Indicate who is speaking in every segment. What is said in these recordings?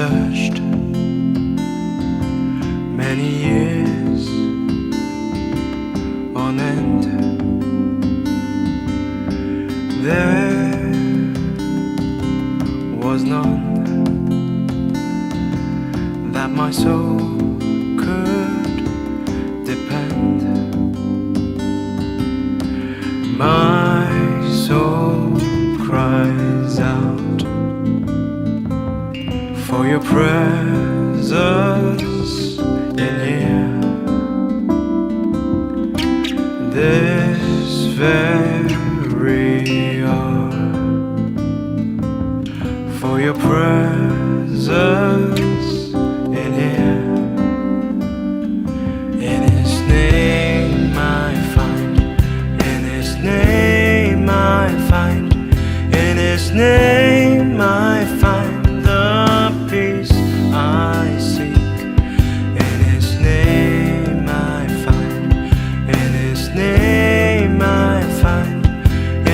Speaker 1: searched many years on end. There was none that my soul could depend. My soul cries out for your presence in here. This very hour, for your presence in here. In His name I find, in His name I find, in His name I find the peace I seek. In His name I find, in His name I find,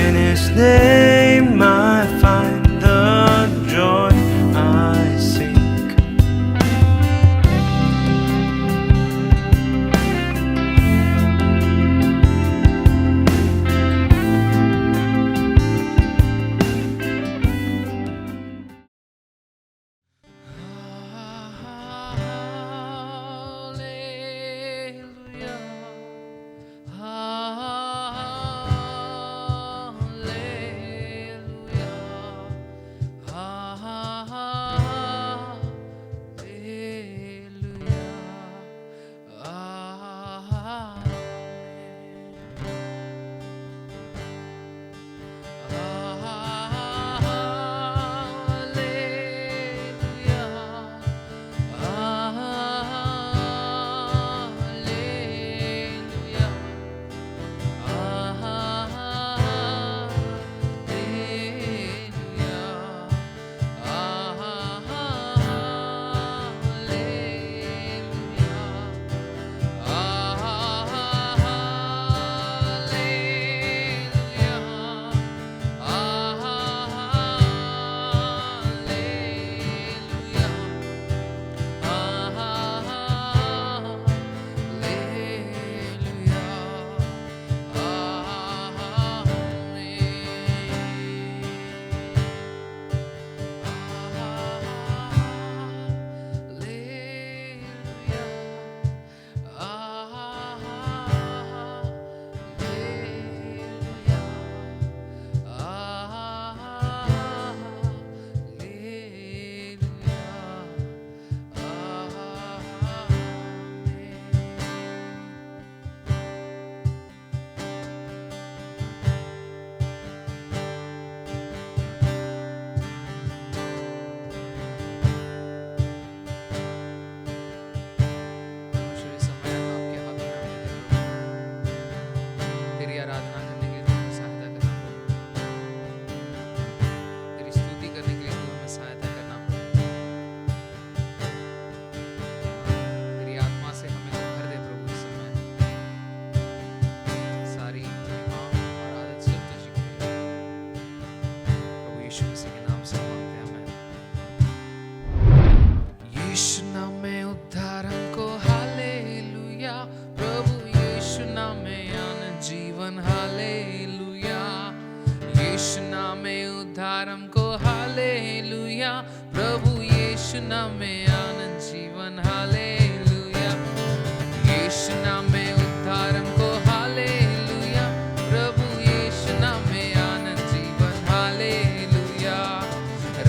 Speaker 1: in His name I find the joy I seek.
Speaker 2: प्रभु यीशु नाम में आनंद जीवन hallelujah, यीशु नाम में उद्धार हमको hallelujah, प्रभु यीशु नाम में आनंद जीवन हालेलुया,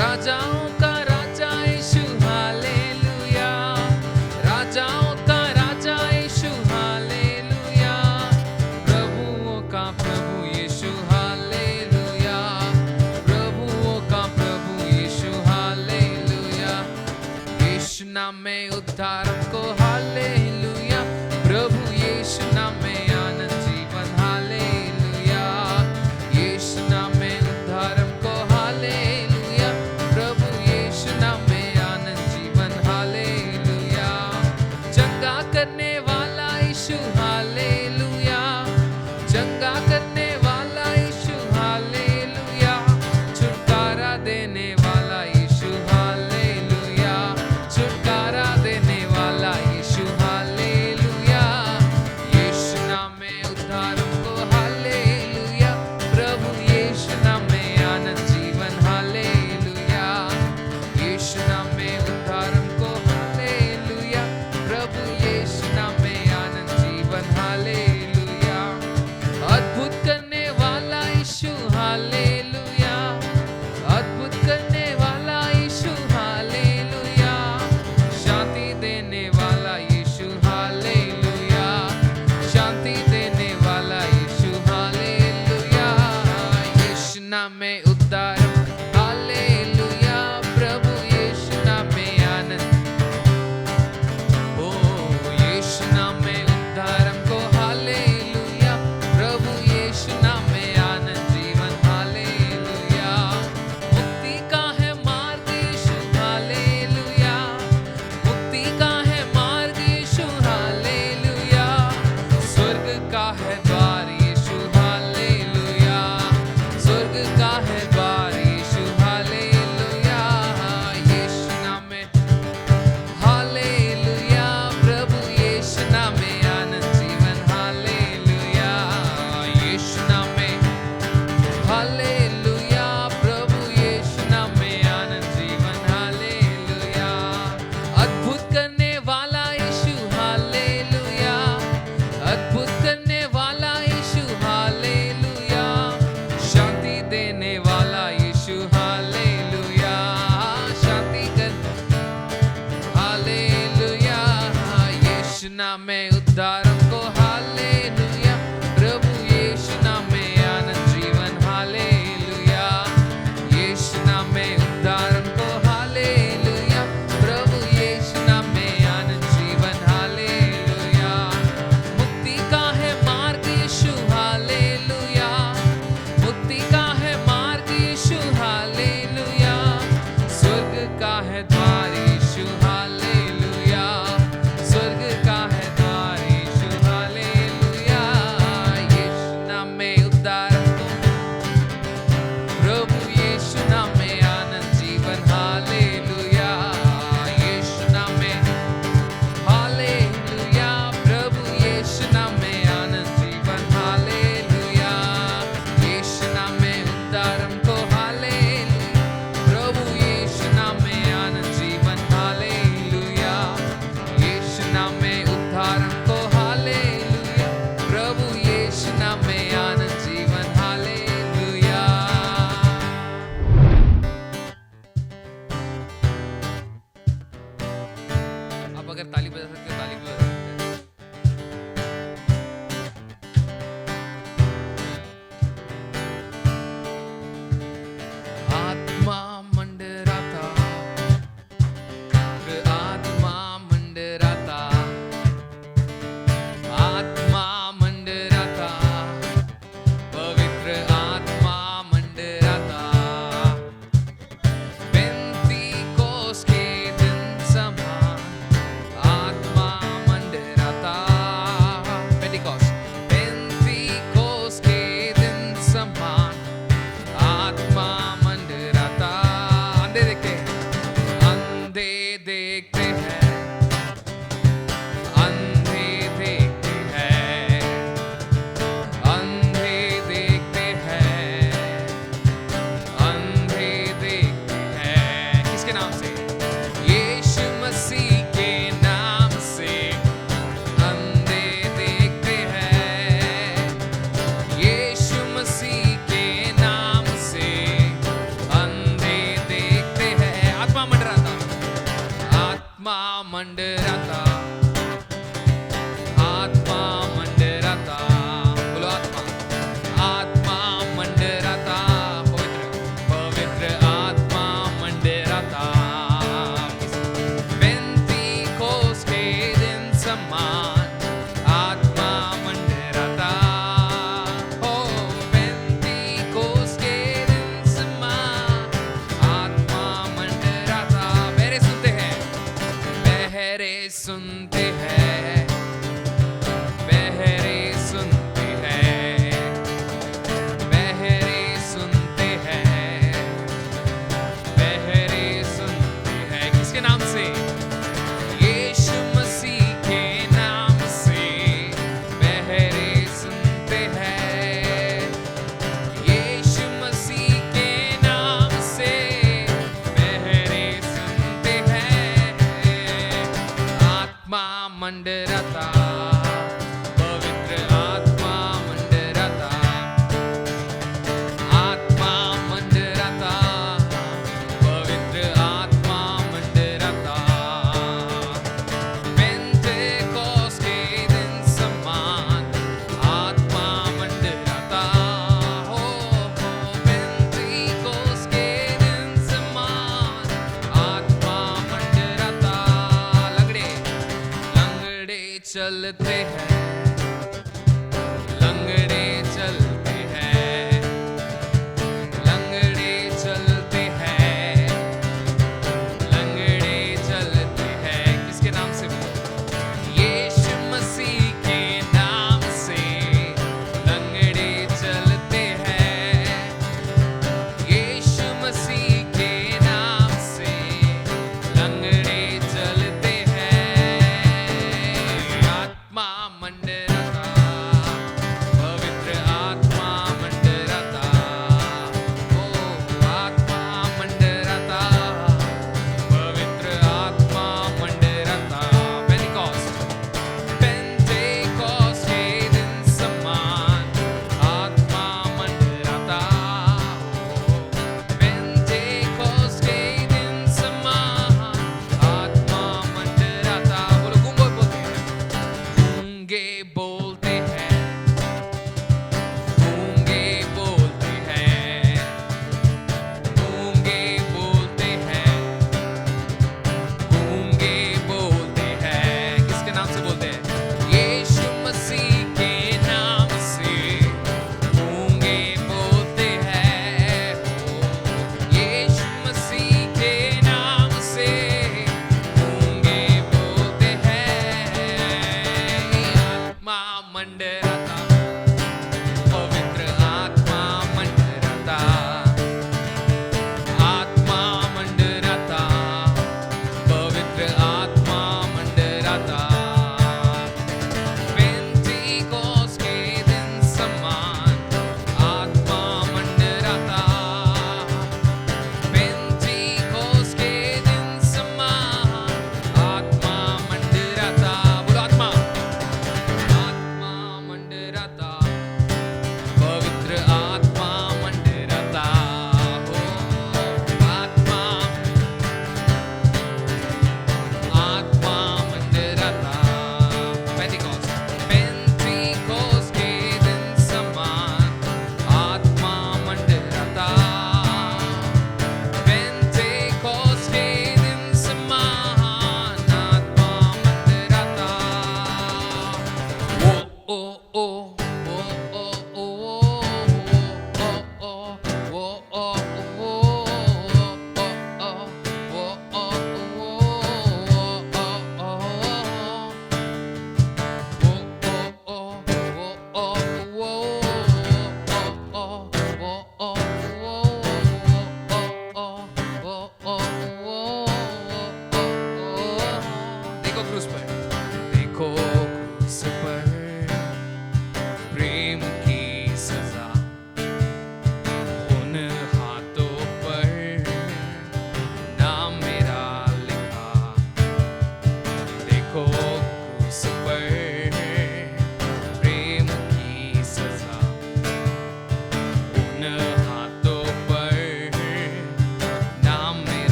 Speaker 2: राजाओं का राजा यीशु हालेलुया, राजाओं का राजा यीशु हालेलुया, प्रभुओं का प्रभु यीशु हालेलुया, प्रभुओं का प्रभु यीशु हालेलुया, यीशु नाम में उद्धार हमको हालेलुया, प्रभु यीशु नाम में आनंद जीवन हालेलुया, यीशु नाम में उद्धार हमको हालेलुया, प्रभु यीशु नाम में आनंद जीवन हालेलुया, चंगा करने वाला यीशु हालेलुया, चंगा करने वाला यीशु हालेलुया, छुटकारा देने वाला यीशु हालेलुया, नाम में उद्धार हमको हालेलुया, प्रभु यीशु नाम में आनंद जीवन हालेलुया, यीशु नाम में उद्धार हमको हालेलुया, प्रभु यीशु नाम में आनंद जीवन हालेलुया, मुक्ति का है मार्ग यीशु हालेलुया, मुक्ति का है मार्ग यीशु हालेलुया, स्वर्ग का है द्वार यीशु हालेलुया, स्वर्ग का है द्वार यीशु हालेलुया, यीशु नाम में उद्धार हमको, प्रभु यीशु नाम में आनंद जीवन हालेलुया, यीशु नाम में हालेलुया, प्रभु यीशु नाम में आनंद जीवन हालेलुया, यीशु नाम में उद्धार हमको हालेलुया, प्रभु यीशु नाम में आनंद जीवन हालेलुया, यीशु नाम में उद्धार हमको हालेलुया, प्रभु यीशु नाम में आनंद जीवन हालेलुया। आप अगर ताली बजा सकते हो ताली भी बजा सकते हैं। आत्मा मंडराता, आत्मा मंडराता, आत्मा मंडराता, पवित्र आत्मा मंडराता, पेंतीकोस के दिन समान आत्मा मंडराता, पेंतीकोस के दिन समान आत्मा मंडराता, अंधे देखते हैं, अंधे देखते हैं, अंधे देखते हैं, अंधे देखते हैं, किसके नाम से? यीशु मसीह के नाम से अंधे देखते हैं, यीशु मसीह के नाम से अंधे देखते हैं, आत्मा मंडराता, आत्मा मंडराता, आत्मा मंडराता, बोलो आत्मा, आत्मा मंडराता, पवित्र आत्मा मंडराता, पेंतीकोस के दिन समान आत्मा मंडराता, ओ पेंतीकोस के दिन समान आत्मा मंडराता, बहरे सुनते हैं, बहरे सुनते हैं, बहरे सुनते हैं, बहरे सुनते हैं, बहरे सुनते हैं, किसके नाम से? यीशु मसीह के नाम से बहरे सुनते हैं, यीशु मसीह के नाम से बहरे सुनते हैं, आत्मा मंडराता, पवित्र आत्मा मंडराता, आत्मा मंडराता, पवित्र आत्मा मंडराता, पेंतीकोस के दिन समान आत्मा मंडराता, हो पेंतीकोस के दिन समान आत्मा मंडराता, लंगड़े लंगड़े चलते हैं, लंगड़े चलते हैं, लंगड़े चलते हैं, लंगड़े चलते हैं, किसके नाम से? यीशु मसीह के नाम से लंगड़े चलते हैं, यीशु मसीह के नाम से लंगड़े चलते हैं, आत्मा मंडराता,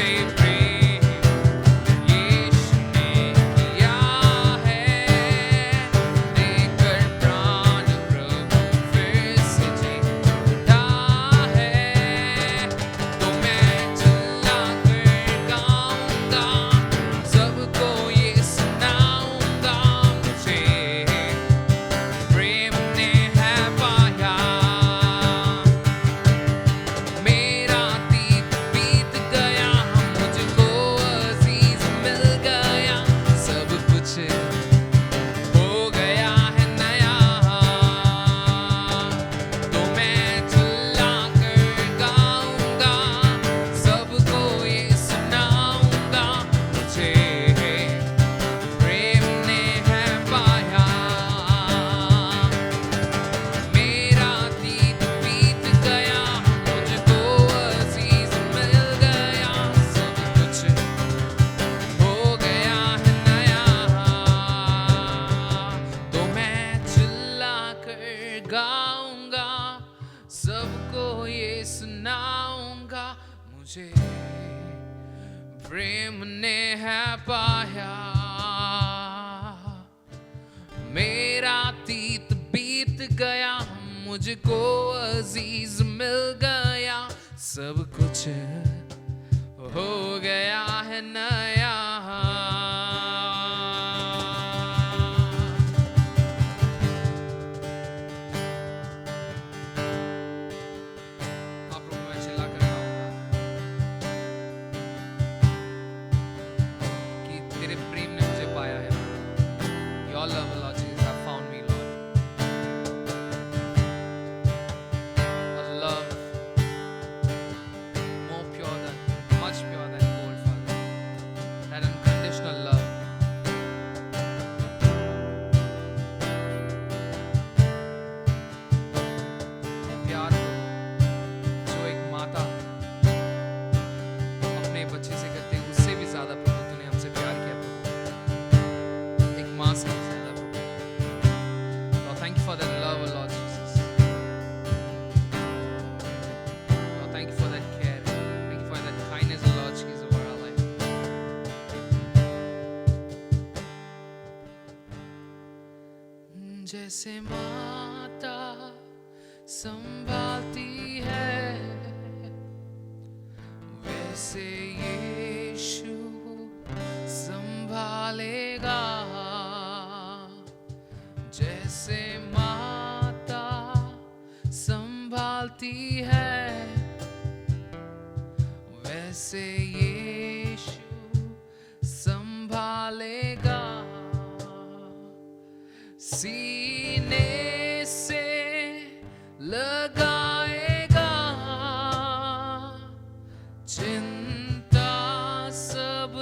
Speaker 2: हमसे प्रेम यीशु ने किया है, देकर प्राण प्रभु फिर से जी उठा है। तो मैं चिल्ला कर गाऊंगा, सबको ये सुनाऊंगा, मुझे प्रेम ने है पाया। मेरा अतीत बीत गया, मुझको अजीज मिल गया, सब कुछ हो गया है नया। तो मैं चिल्ला कर गाऊंगा, सबको ये सुनाऊंगा, मुझे प्रेम ने है पाया। मेरा अतीत बीत गया, मुझको अजीज मिल गया, सब कुछ हो गया है नया। तो मैं चिल्ला कर गाऊंगा, सबको ये सुनाऊंगा, मुझे प्रेम ने है पाया। मेरा अतीत बीत गया, मुझको अजीज मिल गया, सब कुछ हो गया है नया। आप लोग मैं चिल्ला कर गाऊंगा कि तेरे प्रेम ने मुझे पाया है। Your love, Lord Jesus, have found me, Lord. A love more pure than, much pure than gold, Father. That unconditional love. प्यार जो एक माता अपने बच्चे से करते हैं, उससे भी ज्यादा प्रभु तूने हमसे प्यार किया प्रभु, एक माँ से भी ज्यादा प्रभु। Lord, thank you for that love, Lord Jesus. Lord, thank you for that care. Thank you for that kindness, Lord Jesus, over our life. जैसे माता संभालती है, वैसे यीशु संभालेगा। जैसे माता संभालती है, वैसे यीशु संभालेगा। सीने से लगाएगा, चिंता सब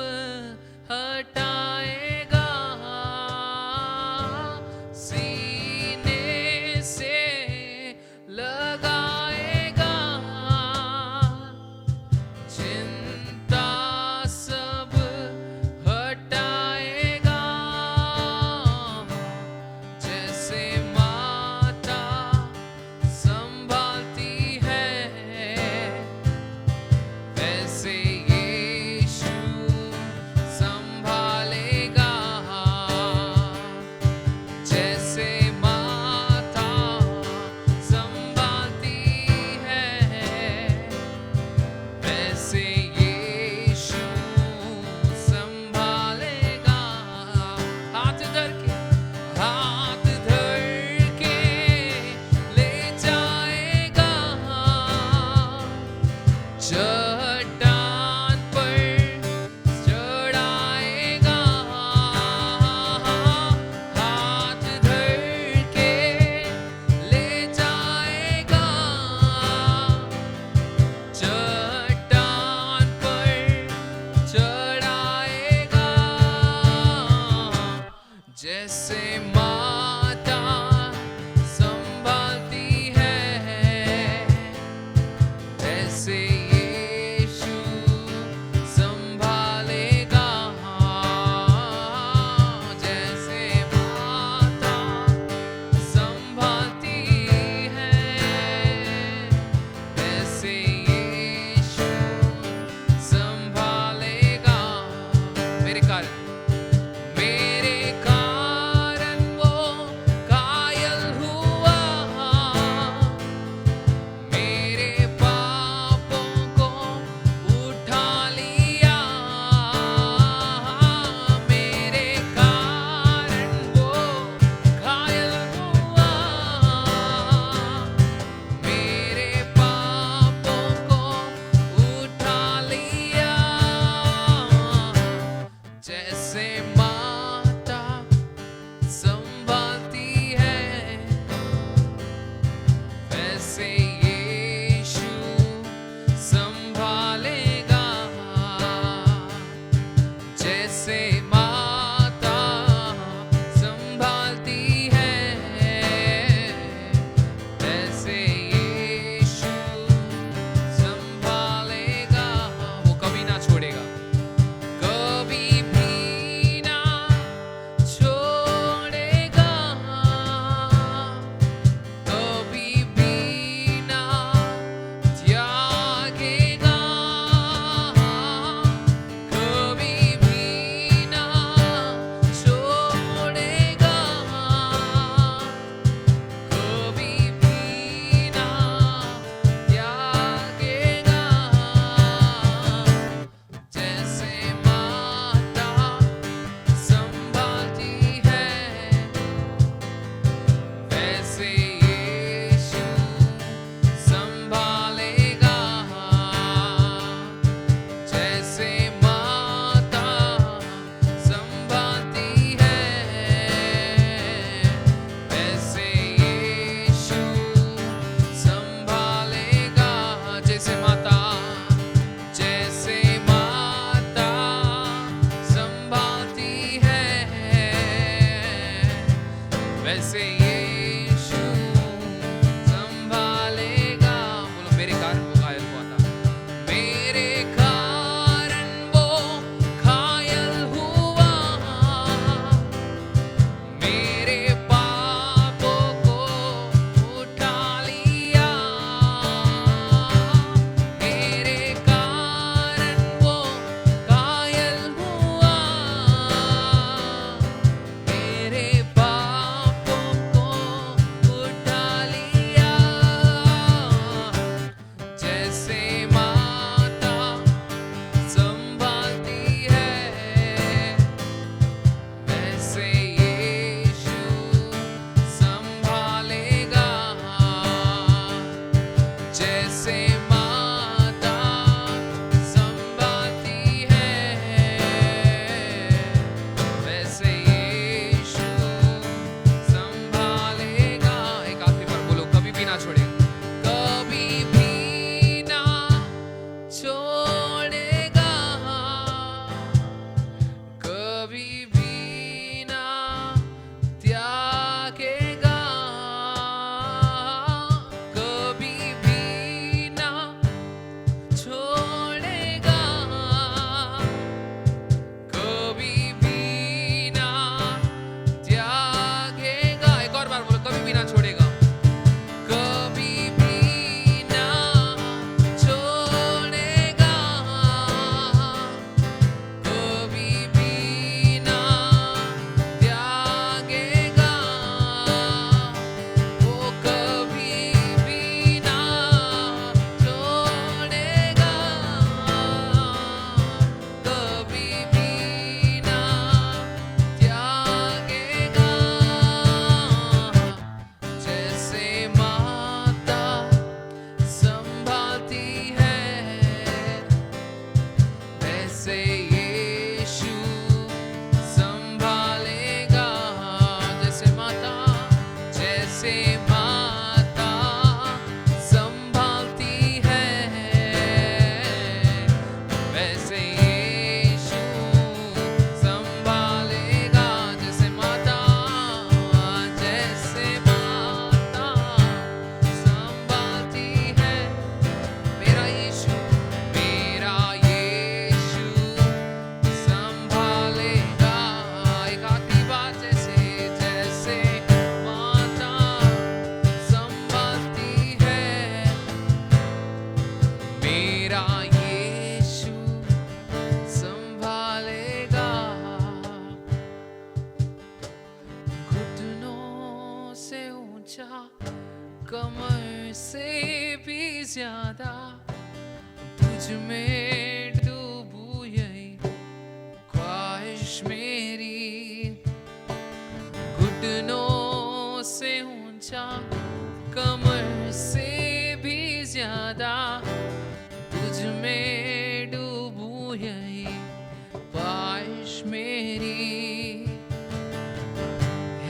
Speaker 2: हटाएगा। सीने से लगाएगा, चिंता सब हटाएगा।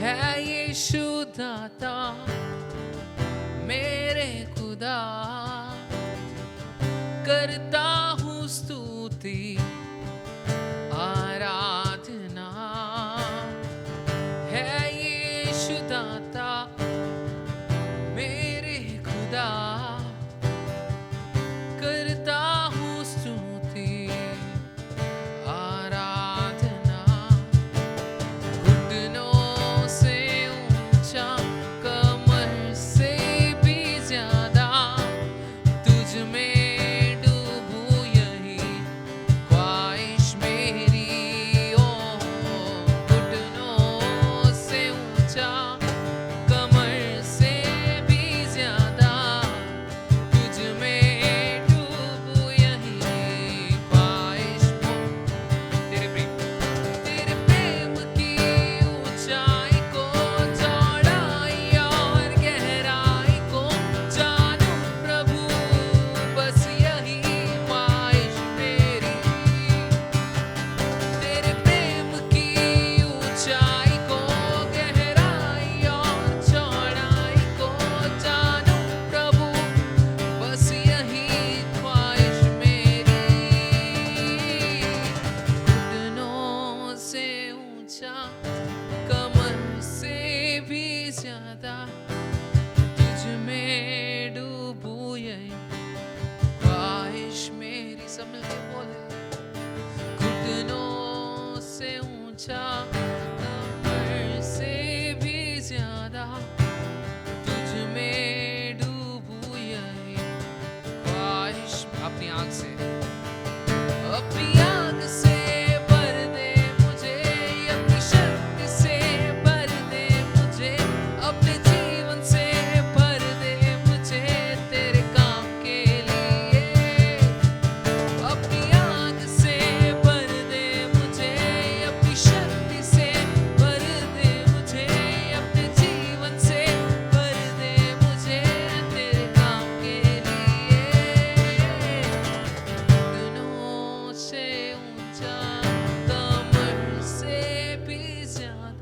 Speaker 2: है यीशु दाता मेरे खुदा, करता हूँ स्तुति आराधना, है यीशु दाता मेरे खुदा, करता हूँ स्तुति आराधना, घुटनों से ऊंचा कमर से भी ज्यादा तुझ में डूबूं यही ख्वाहिश मेरी, ओ घुटनों से ऊंचा कमर से भी ज्यादा तुझ में डूबूं यही ख्वाहिश, तेरे प्रेम की ऊंचाई को, चौड़ाई और गहराई को जानूं प्रभु, बस यही ख्वाहिश मेरी, तेरे प्रेम की ऊंचाई को, गहराई और चौड़ाई को जानूं प्रभु, बस यही ख्वाहिश मेरी, घुटनों से ऊंचा कमर से भी ज्यादा तुझ में डूबूं यही ख्वाहिश मेरी, सब मिलके बोले, घुटनों से ऊंचा कमर से भी ज्यादा तुझ में डूबूं यही ख्वाहिश, अपनी आंख से भर दे मुझे, अपनी शक्ति से भर दे मुझे, अपने जीवन से भर दे मुझे तेरे काम के लिए, अपनी आग से भर दे मुझे, अपनी शक्ति से भर दे मुझे, अपने जीवन से भर दे मुझे तेरे काम के लिए, घुटनों से ऊंचा कमर से भी ज्यादा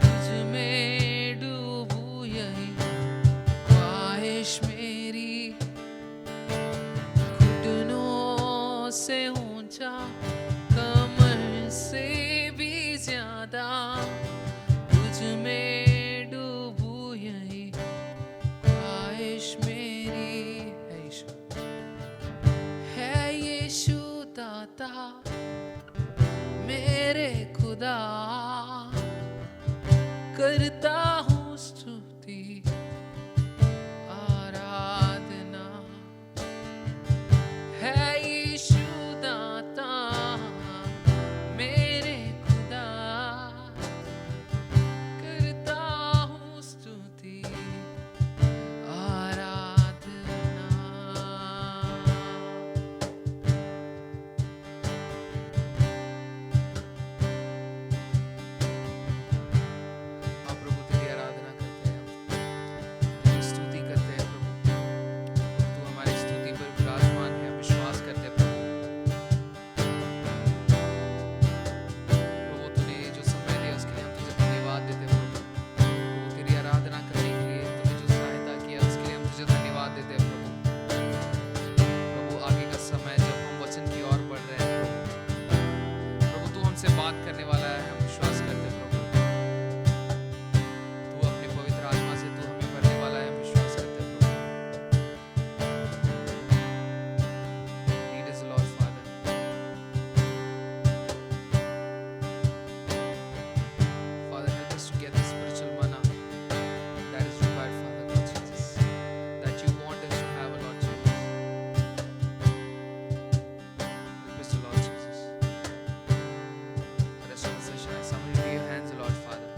Speaker 2: तुझ में डूबूं यही ख्वाहिश मेरी, घुटनों से ऊंचा कमर से भी ज्यादा तुझ में डूबूं यही ख्वाहिश मेरी, है यीशु दाता मेरे खुदा, करता हूँ स्तुति आराधना, है यीशु दाता मेरे खुदा, करता हूँ स्तुति आराधना। आप प्रभु तेरी आराधना करते हैं, तेरी स्तुति करते हैं प्रभु, तू हमारी स्तुति पर विराजमान है, हम विश्वास करते हैं प्रभु, प्रभु तूने जो समय दिया उसके लिए हम तुझे धन्यवाद देते हैं प्रभु, प्रभु तेरी आराधना करने के लिए तूने जो सहायता किया उसके लिए हम तुझे धन्यवाद देते हैं प्रभु, प्रभु आगे का समय जब हम वचन की ओर बढ़ रहे हैं प्रभु, तू हमसे बात करने वाला है, हम विश्वास करते हैं प्रभु, तू अपने पवित्र आत्मा से तू हमें भरने वाला है, हम विश्वास करते हैं प्रभु, lead us Lord Father, Father help us to get the spiritual manna that is required, Father Lord Jesus, that you want us to have, Lord Jesus, help us, Lord Jesus. The rest of the session I submit into your hands, Lord Father.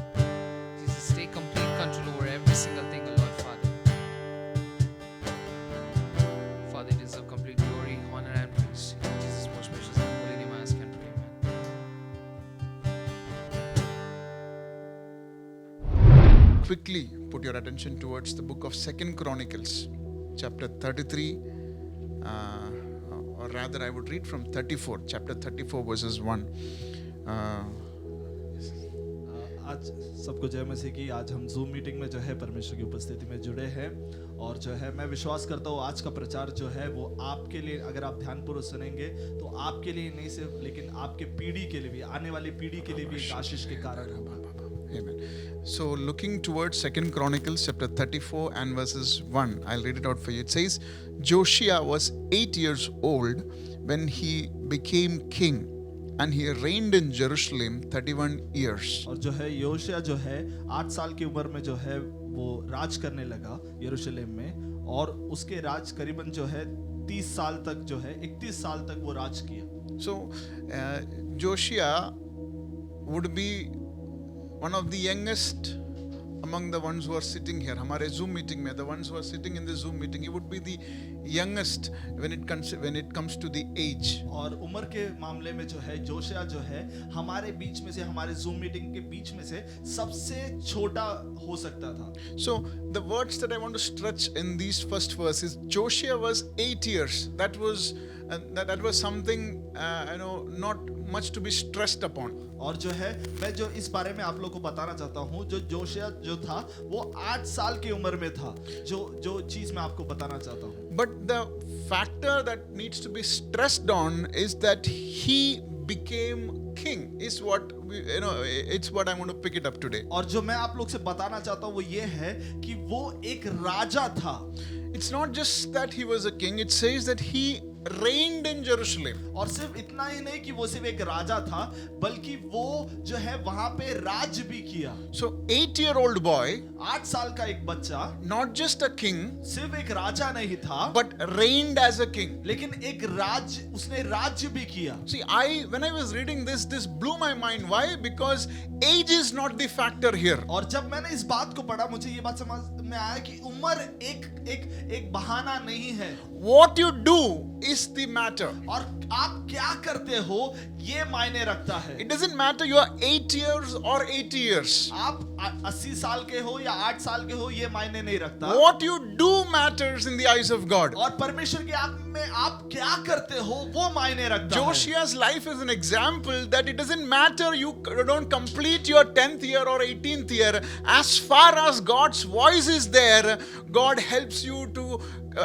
Speaker 2: Jesus, take complete control over every single thing, Lord Father. Father, you deserve complete glory, honor, and praise. In Jesus' most precious and holy name I ask and pray, amen.
Speaker 3: Quickly put your attention towards the book of 2 Chronicles, chapter 33, or rather I would read from 34, chapter 34 verses 1.
Speaker 4: आज सबको जय मसीह की। आज हम zoom meeting में जो है परमेश्वर की उपस्थिति में जुड़े हैं और जो है मैं विश्वास करता हूँ आज का प्रचार जो है वो आपके लिए, अगर आप ध्यानपूर्वक सुनेंगे तो आपके लिए नहीं सिर्फ लेकिन आपके पीढ़ी के लिए भी, आने वाली पीढ़ी के लिए भी एक आशीष के कारण होगा।
Speaker 3: Amen. So looking towards 2 Chronicles chapter 34 and verses 1, I'll read it out for you. It says, Josiah was 8 years old when he became king and he reigned in Jerusalem 31 years.
Speaker 4: और जो है योशिया जो है 8 साल की उम्र में जो है वो राज करने लगा यरूशलेम में और उसके राज करीबन जो है 30 साल तक जो है 31 साल तक वो राज किया।
Speaker 3: So Josiah would be one of the youngest among the ones who are sitting here. हमारे Zoom meeting में, the ones who are sitting in the Zoom meeting, he would be the youngest when it comes to the age.
Speaker 4: और उम्र के मामले में जो है Josiah जो है हमारे बीच में से, हमारे Zoom मीटिंग के बीच में से सबसे छोटा हो सकता था।
Speaker 3: So the words that I want to stretch in these first verses, Josiah was 8 years. That was something not much to be stressed upon.
Speaker 4: और जो है मैं जो इस बारे में आप लोग को बताना चाहता हूँ, जो जोशिया जो था वो 8 साल की उम्र में था, जो चीज मैं आपको बताना चाहता हूँ।
Speaker 3: But the factor that needs to be stressed on is that he became king. Is what it's what I want to pick it up today.
Speaker 4: और जो मैं आप लोग से बताना चाहता हूँ वो ये है कि वो एक राजा था।
Speaker 3: It's not just that he was a king. It says that he reigned in Jerusalem.
Speaker 4: और सिर्फ इतना ही नहीं कि वो सिर्फ एक राजा था, बल्कि वो जो है वहां पे राज भी किया।
Speaker 3: So 8-year-old boy,
Speaker 4: 8 साल का एक बच्चा,
Speaker 3: not just a king,
Speaker 4: सिर्फ एक राजा नहीं था,
Speaker 3: but reigned as a king.
Speaker 4: लेकिन एक उसने राज्य भी किया।
Speaker 3: See, when I was reading this blew my mind. Why? Because age is not the factor here.
Speaker 4: और जब मैंने इस बात को पढ़ा मुझे ये बात समझ में आया कि उम्र एक बहाना नहीं है।
Speaker 3: What you do is the matter.
Speaker 4: और आप क्या करते हो ये मायने रखता है।
Speaker 3: It doesn't matter you are 8 years or 80 years.
Speaker 4: आप 80 साल के हो या 8 साल के हो ये मायने नहीं रखता।
Speaker 3: What you do matters in the eyes of God.
Speaker 4: और परमेश्वर की आंख में आप क्या करते हो वो मायने रखता है।
Speaker 3: Josiah's life is an example that it doesn't matter you don't complete your 10th year or 18th year. As far as God's voice is there, God helps you to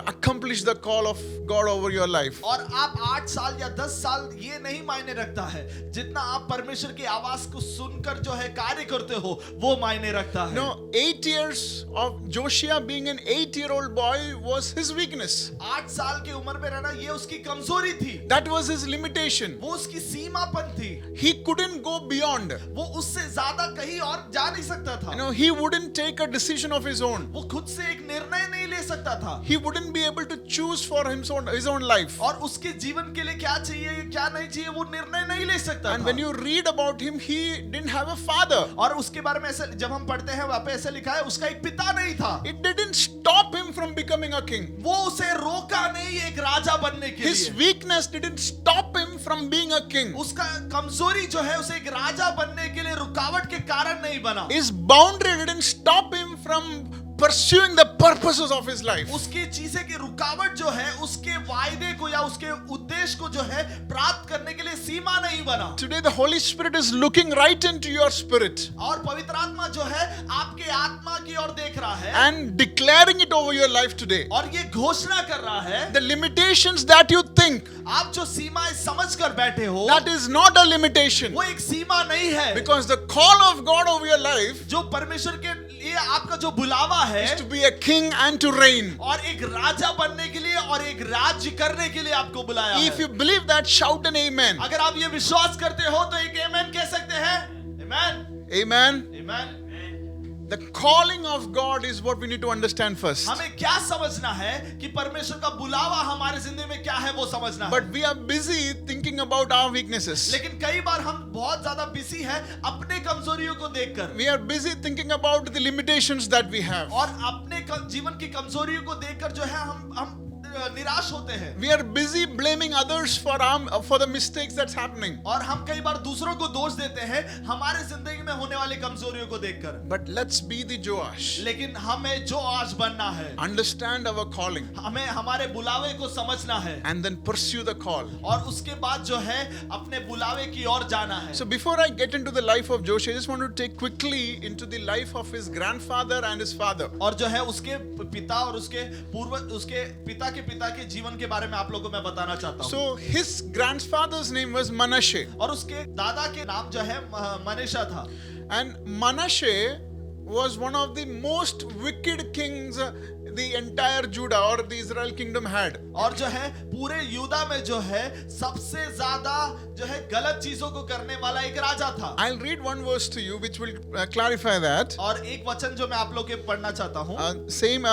Speaker 3: accomplish the call of God over your life.
Speaker 4: और आप 8 साल या 10 साल ये नहीं मायने रखता है, जितना आप परमेश्वर की आवाज को सुनकर जो है कार्य करते हो वो मायने रखता है।
Speaker 3: No, 8 years of Josiah being an 8-year-old boy was his weakness.
Speaker 4: 8 साल की उम्र में रहना ये उसकी कमजोरी थी।
Speaker 3: That was his limitation.
Speaker 4: वो उसकी सीमापन थी।
Speaker 3: He couldn't go beyond.
Speaker 4: वो उससे ज्यादा कहीं और जा नहीं सकता था।
Speaker 3: He wouldn't take a decision of his own.
Speaker 4: वो खुद से एक निर्णय नहीं ले सकता था।
Speaker 3: He wouldn't be able to choose for his own life.
Speaker 4: और उसके जीवन के लिए क्या चाहिए क्या नहीं चाहिए वो निर्णय नहीं ले सकता
Speaker 3: And
Speaker 4: था।
Speaker 3: when you read about him, he didn't have a father.
Speaker 4: और उसके बारे में ऐसे जब हम पढ़ते हैं वहां पे ऐसे लिखा है उसका एक पिता नहीं था।
Speaker 3: It didn't stop him from becoming a king.
Speaker 4: वो उसे रोका नहीं एक राजा बनने के
Speaker 3: His
Speaker 4: लिए।
Speaker 3: weakness didn't stop him from being a king.
Speaker 4: उसका कमजोरी जो है उसे एक राजा बनने के लिए रुकावट के कारण नहीं बना।
Speaker 3: His boundary didn't stop him from pursuing the purposes of his life.
Speaker 4: उसकी चीजें की रुकावट जो है उसके वायदे को या उसके उद्देश्य को जो है प्राप्त करने के लिए सीमा नहीं बना।
Speaker 3: Today the Holy Spirit is looking right into your spirit
Speaker 4: और पवित्र आत्मा जो है आपके आत्मा की ओर देख रहा है
Speaker 3: and declaring it over your life today.
Speaker 4: और ये घोषणा कर रहा है
Speaker 3: The limitations that you think,
Speaker 4: आप जो सीमाएं समझ कर बैठे हो
Speaker 3: that is not a limitation.
Speaker 4: वो एक सीमा नहीं है।
Speaker 3: Because the call of God over your life
Speaker 4: जो परमेश्वर के लिए आपका जो बुलावा है
Speaker 3: is to be a king and to reign.
Speaker 4: और एक राजा बनने के लिए और एक राज्य करने के लिए आपको बुलाया
Speaker 3: If
Speaker 4: है।
Speaker 3: you believe that, shout an amen.
Speaker 4: अगर आप ये विश्वास करते हो तो एक आमेन कह सकते हैं। आमेन
Speaker 3: Amen.
Speaker 4: Amen.
Speaker 3: The calling of God is what we need to understand first.
Speaker 4: हमें क्या समझना है कि परमेश्वर का बुलावा हमारे जिंदगी में क्या है वो समझना है।
Speaker 3: But we are busy thinking about our weaknesses.
Speaker 4: लेकिन कई बार हम बहुत ज्यादा बिजी हैं अपने कमजोरियों को देखकर
Speaker 3: We are busy thinking about the limitations that we have.
Speaker 4: और अपने जीवन की कमजोरियों को देखकर जो है हम निराश होते हैं
Speaker 3: We are busy blaming others for the mistakes that's happening.
Speaker 4: और हम कई बार दूसरों को दोष देते हैं हमारे जिंदगी में होने वाली कमजोरियों को देखकर।
Speaker 3: But let's be the Joash.
Speaker 4: लेकिन हमें जो आज बनना है,
Speaker 3: Understand our calling
Speaker 4: हमें हमारे बुलावे को समझना है
Speaker 3: and then pursue the call.
Speaker 4: और उसके बाद जो है अपने बुलावे की ओर जाना है।
Speaker 3: So before I get into the life of Joshua, I just want to take quickly into the life of his grandfather and his father.
Speaker 4: और जो है उसके पिता और उसके पिता के जीवन के बारे में आप लोगों को मैं बताना चाहता हूँ।
Speaker 3: So his grandfather's name was Manasseh.
Speaker 4: और उसके दादा के नाम जो है मनेशा था।
Speaker 3: And Manasseh was one of the most wicked kings the entire Judah or the Israel kingdom had.
Speaker 4: और जो है पूरे यूदा में जो है सबसे ज्यादा जो है गलत चीजों को करने वाला एक राजा था।
Speaker 3: I'll read one verse to you which will clarify that.
Speaker 4: और एक वचन जो मैं आप लोग के पढ़ना चाहता हूँ।
Speaker 3: Same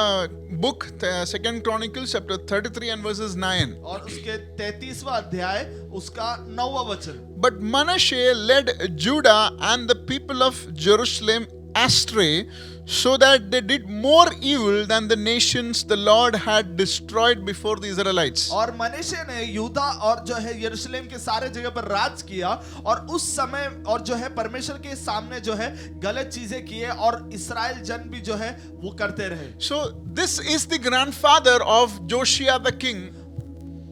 Speaker 3: book, Second Chronicles chapter 33 and verses 9.
Speaker 4: और उसके 33वां अध्याय उसका 9वां वचन।
Speaker 3: But Manasseh led Judah and the people of Jerusalem astray, so that they did more evil than the nations the Lord had destroyed before the Israelites.
Speaker 4: और मनेशे ने यूदा और जो है यरूशलेम के सारे जगह पर राज किया और उस समय और जो है परमेश्वर के सामने जो है गलत चीजें किए और इस्राएल जन भी जो है वो करते रहे।
Speaker 3: So this is the grandfather of Josiah the king.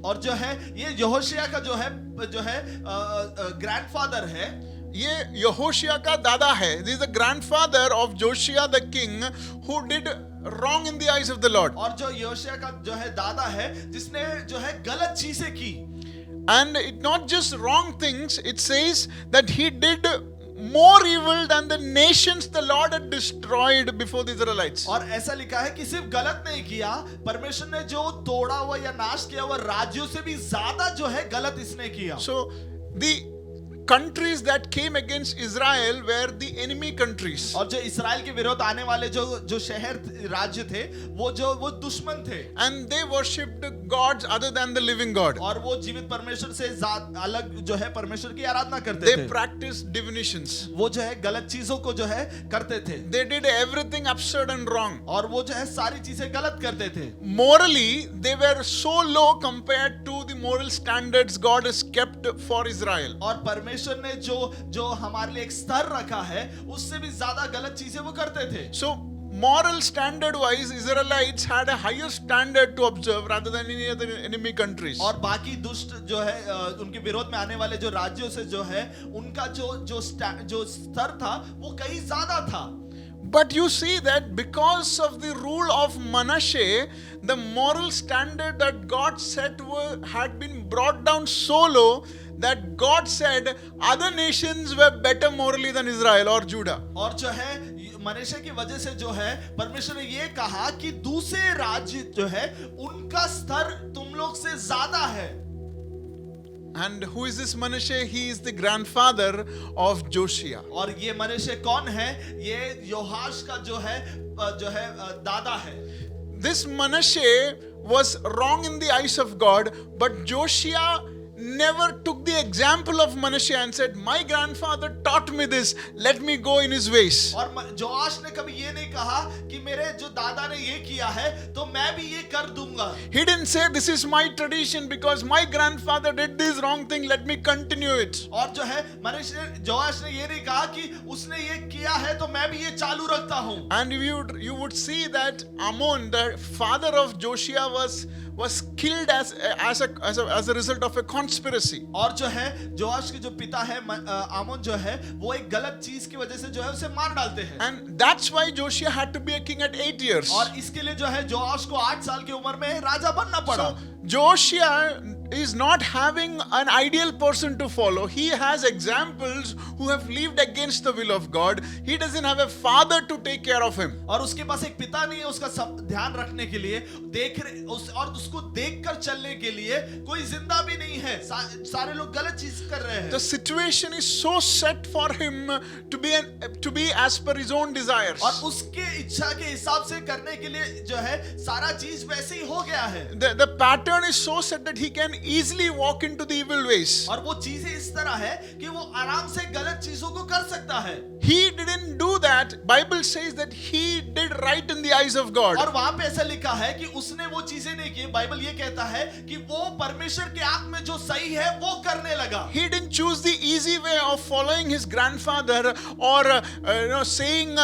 Speaker 4: और जो है ये यहोशिया का जो है ग्रैंडफादर है।
Speaker 3: ये यहोशिया का दादा है. This is the grandfather of Josiah the king who did wrong in the eyes of the Lord.
Speaker 4: और जो यहोशिया का जो है दादा है जिसने जो है गलत चीजें की।
Speaker 3: And it not just wrong things, it says that he did more evil than the nations the Lord had destroyed before the Israelites.
Speaker 4: और ऐसा लिखा है कि सिर्फ गलत नहीं किया, परमेश्वर ने जो तोड़ा हुआ या नाश किया हुआ राज्यों से भी ज्यादा जो है गलत इसने किया।
Speaker 3: So the countries that came against Israel were the enemy countries.
Speaker 4: और जो इस्राएल के विरोध आने वाले जो शहर राज्य थे वो दुश्मन थे।
Speaker 3: And they worshipped gods other than the living God.
Speaker 4: और वो जीवित परमेश्वर से अलग जो है परमेश्वर की आराधना करते
Speaker 3: They
Speaker 4: थे।
Speaker 3: practiced divinations.
Speaker 4: वो जो है गलत चीजों को जो है करते थे।
Speaker 3: They did everything absurd and wrong.
Speaker 4: और वो जो है सारी चीजें गलत करते थे।
Speaker 3: Morally, they were so low compared to the moral standards God has kept for Israel.
Speaker 4: और परमेश्वर ने जो हमारे लिए एक स्तर रखा है उससे भी ज्यादा गलत चीजें वो करते थे।
Speaker 3: So moral standard wise, Israelites had a higher standard to observe rather than any other enemy countries.
Speaker 4: और बाकी दुष्ट जो है उनके विरोध में आने वाले जो राज्यों से जो है उनका जो स्तर था वो कहीं ज्यादा था।
Speaker 3: But you see that because of the rule of Manasseh, the moral standard that God set had been brought down so low that God said other nations were better morally than Israel or Judah.
Speaker 4: और जो है मनेशे की वजह से जो है परमेश्वर ने ये कहा कि दूसरे राज्य जो है उनका स्तर तुम लोग से ज्यादा है।
Speaker 3: And who is this Manasseh? He is the grandfather of Josiah.
Speaker 4: और ये मनेशे कौन है? ये योहाश का जो है दादा है।
Speaker 3: This Manasseh was wrong in the eyes of God, but Josiah never took the example of Manasseh and said, my grandfather taught me this, let me go in his ways.
Speaker 4: और जोआश ने कभी ये नहीं कहा कि मेरे जो दादा ने ये किया है तो मैं भी ये कर दूंगा।
Speaker 3: He didn't say this is my tradition because my grandfather did this wrong thing, let me continue it.
Speaker 4: और जो है जोआश ने ये नहीं कहा कि उसने ये किया है तो मैं भी ये चालू रखता हूँ।
Speaker 3: And you would see that Ammon, the father of Josiah, was killed as a result of a conspiracy.
Speaker 4: और जो है जोआश के जो पिता है आमोन जो है वो एक गलत चीज की वजह से जो है उसे मार डालते हैं।
Speaker 3: And that's why Josiah had to be a king at 8 years.
Speaker 4: और इसके लिए जो है जोआश को 8 साल की उम्र में राजा बनना पड़ा।
Speaker 3: So Josiah is not having an ideal person to follow. He has examples who have lived against the will of God. He doesn't have a father to take care of him.
Speaker 4: और उसके पास एक पिता नहीं है उसका सब ध्यान रखने के लिए और उसको देखकर चलने के लिए कोई जिंदा भी नहीं है। सारे लोग गलत चीज कर रहे हैं।
Speaker 3: The situation is so set for him to be as per his own desires.
Speaker 4: और उसके इच्छा के हिसाब से करने के लिए जो है सारा चीज वैसे ही हो गया है।
Speaker 3: The pattern is so set that he can easily walk into the evil ways.
Speaker 4: और वो चीजें इस तरह है कि वो आराम से गलत चीजों को कर सकता है।
Speaker 3: He didn't do that. Bible says that he did right in the eyes of God.
Speaker 4: और वहां पे ऐसा लिखा है कि उसने वो चीजें नहीं की। बाइबल ये कहता है कि वो परमेश्वर के आंख में जो सही है वो करने लगा।
Speaker 3: He didn't choose the easy way of following his grandfather or saying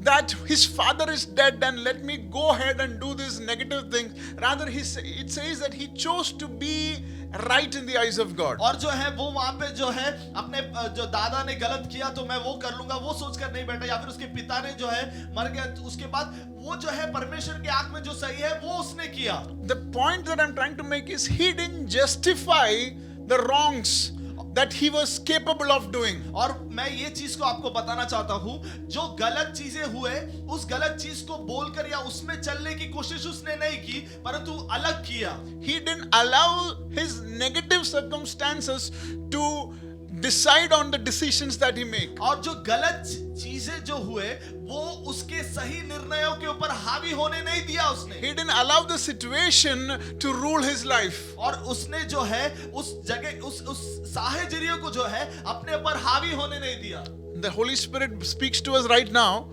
Speaker 3: that his father is dead and let me go ahead and do these negative things. Rather, it says that he chose to be right in the eyes of God.
Speaker 4: और जो है वो वहां पे जो है अपने जो दादा ने गलत किया तो मैं वो कर लूंगा, वो सोचकर नहीं बैठा, या फिर उसके पिता ने जो है मर गया तो उसके बाद वो जो है परमेश्वर के आंख में जो सही है वो उसने किया।
Speaker 3: The point that I'm trying to make is he didn't justify the wrongs that he was capable of doing.
Speaker 4: और मैं ये चीज को आपको बताना चाहता हूं, जो गलत चीजें हुए उस गलत चीज को बोलकर या उसमें चलने की कोशिश उसने नहीं की, परंतु अलग किया।
Speaker 3: He didn't allow his negative circumstances to decide on the decisions that he make.
Speaker 4: और जो गलत चीजें जो हुए वो उसके सही निर्णयों के ऊपर हावी होने नहीं दिया उसने।
Speaker 3: He didn't allow the situation to rule his life.
Speaker 4: और उसने जो है उस जगह उस साहचर्य को जो है अपने ऊपर हावी होने नहीं दिया।
Speaker 3: The Holy Spirit speaks to us right now.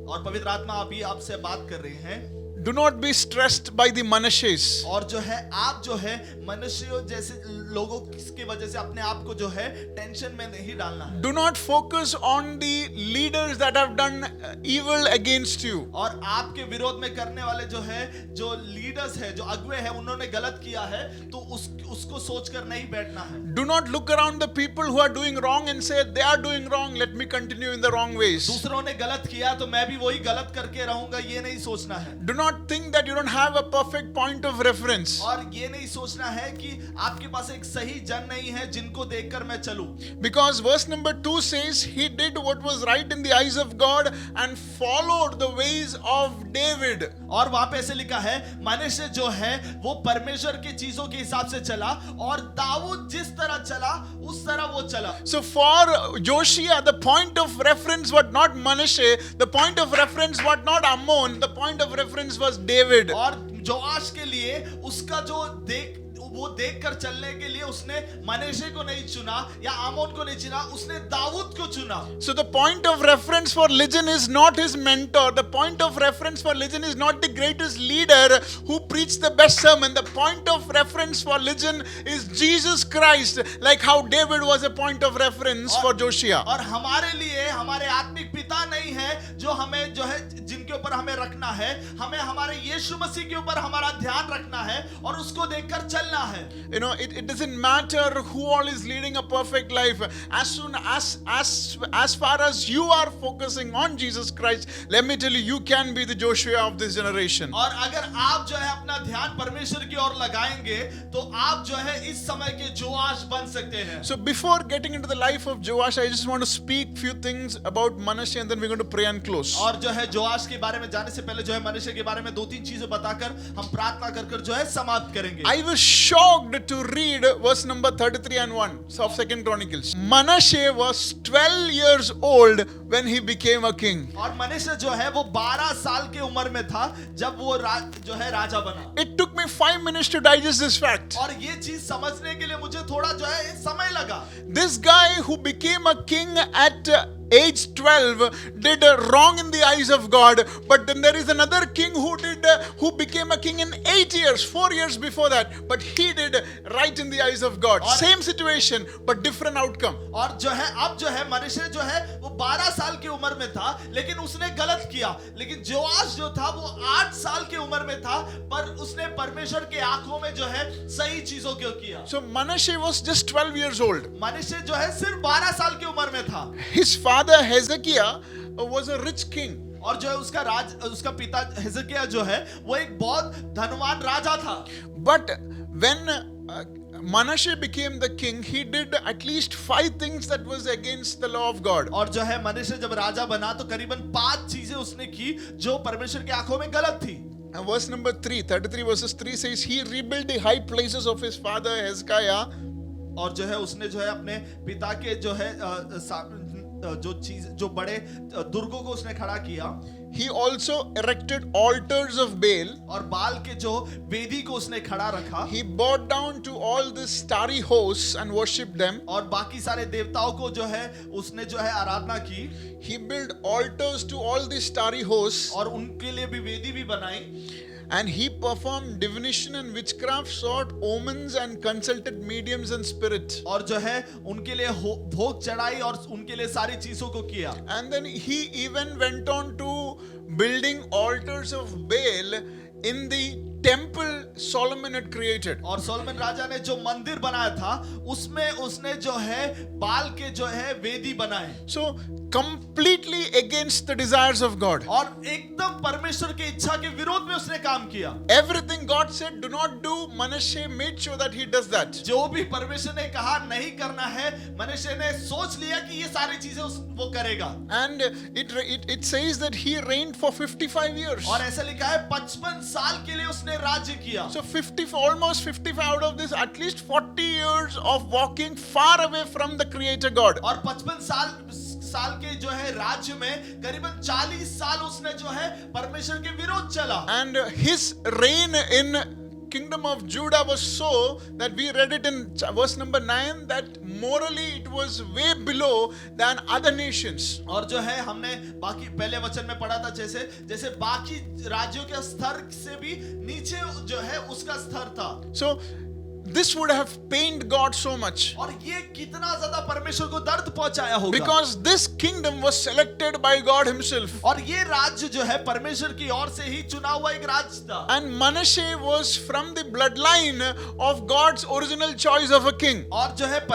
Speaker 4: और पवित्र आत्मा अभी आपसे बात कर रहे हैं।
Speaker 3: Do not be stressed by the Manashes.
Speaker 4: और जो है आप जो है मनुष्यों जैसे लोगों की वजह से अपने आप को जो है टेंशन में नहीं डालना है।
Speaker 3: Do not focus on the leaders that have done evil against you.
Speaker 4: और आपके विरोध में करने वाले जो है जो लीडर्स है जो अगुवे है उन्होंने गलत किया है तो उसको सोचकर नहीं बैठना है।
Speaker 3: Do not look around the people who are doing wrong and say they are doing wrong, let me continue in the wrong ways.
Speaker 4: दूसरों ने गलत किया तो मैं भी वही गलत करके रहूंगा, ये नहीं सोचना है।
Speaker 3: Do not think that you don't have a perfect point of reference.
Speaker 4: और ये नहीं सोचना है कि आपके पास एक सही जन नहीं है जिनको देखकर मैं चलूं।
Speaker 3: Because verse number 2 says he did what was right in the eyes of God and followed the ways of David.
Speaker 4: और वहां पे ऐसे लिखा है मनुष्य जो है वो परमेश्वर की चीजों के हिसाब से चला और दाऊद जिस तरह चला उस तरह वो चला।
Speaker 3: So for Joshua, the point of reference was not Manasseh, the point of reference was not Ammon, the point of reference was David.
Speaker 4: और जोआश के लिए उसका जो वो देखकर चलने के लिए उसने मनेशे को नहीं चुना या आमोन को नहीं चुना, उसने दाऊद को चुना।
Speaker 3: So the point of reference for religion is not his mentor. The point of reference for religion is not the greatest leader who preached the best sermon. The point of reference for religion is Jesus Christ, like how David was a point of reference for Joshua.
Speaker 4: और हमारे लिए हमारे आत्मिक पिता नहीं है जो हमें जो है जिनके ऊपर हमें रखना है, हमें हमारे यीशु मसीह के ऊपर हमारा ध्यान रखना है और उसको देखकर चलना है।
Speaker 3: You know, it doesn't matter who all is leading a perfect life. As far as you are focusing on Jesus Christ, let me tell you, you can be the Joshua of this generation.
Speaker 4: और अगर आप जो है अपना ध्यान परमेश्वर की ओर लगाएंगे तो आप जो है इस समय के जोआश बन सकते हैं।
Speaker 3: So before getting into the life of Joash, I just want to speak few things about Manasseh and then we're going to pray and close.
Speaker 4: और जो है जोआश के बारे में जाने से पहले जो है मनुष्य के बारे में 2-3 चीजें बताकर हम प्रार्थना कर जो है समाप्त करेंगे।
Speaker 3: I was shocked to read verse number 33 and 1 of 2nd Chronicles. Manasseh was 12 years old when he became a king.
Speaker 4: और मनुष्य जो है वो 12 साल की उम्र में था जब वो जो है राजा बना।
Speaker 3: It took me 5 minutes to digest this fact.
Speaker 4: और ये चीज समझने के लिए मुझे थोड़ा जो है समय लगा।
Speaker 3: This guy who became a king at age 12 did wrong in the eyes of God, but then there is another king who became a king in 8 years, 4 years before that, but he did right in the eyes of God. Same situation but different outcome.
Speaker 4: और जो है अब जो है मनुष्य जो है वो 12 साल की उम्र में था लेकिन उसने गलत किया, लेकिन जोआश जो था वो 8 साल की उम्र में था पर उसने परमेश्वर के आंखों में जो है सही चीजों को किया।
Speaker 3: So Manasseh was just 12 years old.
Speaker 4: मनुष्य जो है सिर्फ 12 साल की उम्र में था।
Speaker 3: His father Hezekiah was a rich king.
Speaker 4: और जो है उसका पिता हिजकिय्याह जो है वो एक बहुत धनवान राजा था।
Speaker 3: But when Manasseh became the king, he did at least 5 things that was against the law of God.
Speaker 4: और जो है मनुष्य जब राजा बना तो करीबन 5 चीजें उसने की जो परमेश्वर की आंखों में गलत थी।
Speaker 3: And verse number 33 verses 3 says he rebuilt the high places of his father Hezekiah.
Speaker 4: और जो है उसने जो है अपने पिता के जो है जो बड़े दुर्गों को उसने खड़ा किया।
Speaker 3: he also erected altars of Baal.
Speaker 4: और बाल के जो वेदी को उसने खड़ा रखा
Speaker 3: He bowed down to all the starry hosts and worshipped them.
Speaker 4: और बाकी सारे देवताओं को जो है उसने जो है आराधना की
Speaker 3: He built altars to all the starry hosts.
Speaker 4: और उनके लिए भी वेदी भी बनाई
Speaker 3: And he performed divination and witchcraft, sought omens and consulted mediums and spirit.
Speaker 4: और जो है उनके लिए भोग चढ़ाई और उनके लिए सारी चीजों को किया
Speaker 3: And then he even went on to building altars of Baal in the temple Solomon had created.
Speaker 4: और सोलोमन राजा ने जो मंदिर बनाया था उसमें उसने जो है बाल के जो है वेदी बनाए
Speaker 3: So completely against the desires of God.
Speaker 4: और एकदम परमेश्वर की इच्छा के विरोध में उसने काम किया
Speaker 3: Everything God said do not do, Manasseh made sure that he does that.
Speaker 4: जो भी परमेश्वर ने कहा नहीं करना है मनुष्य ने सोच लिया कि ये सारी चीजें वो करेगा
Speaker 3: And it says that he reigned for 55 years.
Speaker 4: और ऐसा लिखा है 55 साल के लिए उसने राज्य किया
Speaker 3: So almost 55 out of this, at least 40 years of walking far away from the Creator God.
Speaker 4: और 55 साल के जो है राज्य में करीबन 40 साल उसने जो है परमेश्वर के विरोध चला
Speaker 3: And his reign in kingdom of Judah was so that we read it in verse number 9 that morally it was way below than other nations.
Speaker 4: और जो है हमने बाकी पहले वचन में पढ़ा था जैसे जैसे बाकी राज्यों के स्तर से भी नीचे जो है उसका स्तर था
Speaker 3: So this would have pained God so much.
Speaker 4: और ये कितना ज्यादा परमेश्वर को दर्द पहुंचाया होगा
Speaker 3: Because this kingdom was selected by God himself.
Speaker 4: और ये राज्य जो है परमेश्वर की ओर से ही चुना हुआ एक राज्य था
Speaker 3: And Manasseh was from the bloodline of God's original choice of a king.
Speaker 4: और जो है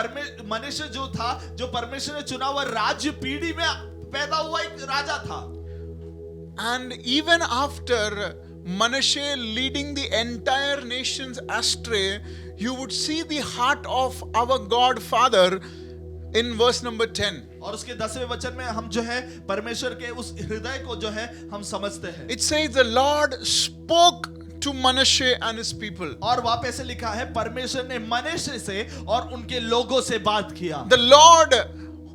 Speaker 4: मनुष्य जो था जो परमेश्वर ने चुना हुआ राज्य पीढ़ी में पैदा हुआ एक राजा था
Speaker 3: And even after Manasseh leading the entire nations astray, you would see the heart of our God Father in verse number 10.
Speaker 4: और उसके 10वें वचन में हम जो है परमेश्वर के उस हृदय को जो है हम समझते हैं
Speaker 3: It says the Lord spoke to Manasseh and his people.
Speaker 4: और वहां पे ऐसे लिखा है परमेश्वर ने मनुष्य से और उनके लोगों से बात किया
Speaker 3: The Lord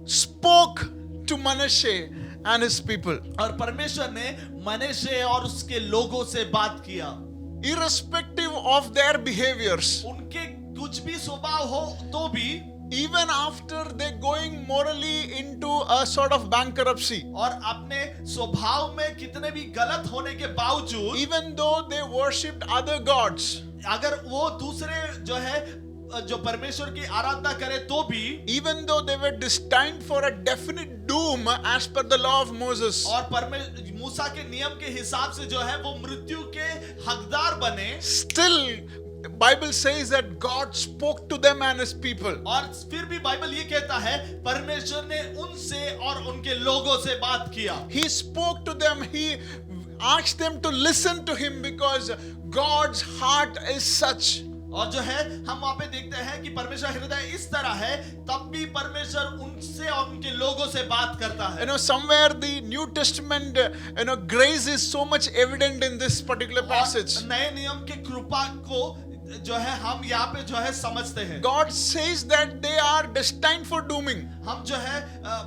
Speaker 3: spoke to Manasseh and his people.
Speaker 4: और परमेश्वर ने मनुष्य और उसके लोगों से बात किया
Speaker 3: Irrespective of their behaviors,
Speaker 4: उनके कुछ भी स्वभाव हो तो भी
Speaker 3: even after they going morally into a sort of bankruptcy,
Speaker 4: और अपने स्वभाव में कितने भी गलत होने के बावजूद
Speaker 3: even though they worshipped other gods,
Speaker 4: अगर वो दूसरे जो है जो परमेश्वर की आराधना करे तो भी
Speaker 3: even though they were destined for a definite doom as per the law of Moses,
Speaker 4: और मूसा के नियम के हिसाब से जो है वो मृत्यु के हकदार बने
Speaker 3: still Bible says that God spoke to them and his people.
Speaker 4: और फिर भी बाइबल ये कहता है परमेश्वर ने उनसे और उनके लोगों से बात किया
Speaker 3: He spoke to them, he asked them to listen to him because God's heart is such.
Speaker 4: और जो है हम वहां पे देखते हैं कि परमेश्वर हृदय इस तरह है तब भी परमेश्वर उनसे और उनके लोगों से बात करता है
Speaker 3: Somewhere the New Testament grace is so much evident in this particular passage.
Speaker 4: नए नियम के कृपा को जो है हम यहाँ पे जो है समझते हैं
Speaker 3: God says that they are destined for dooming.
Speaker 4: हम जो है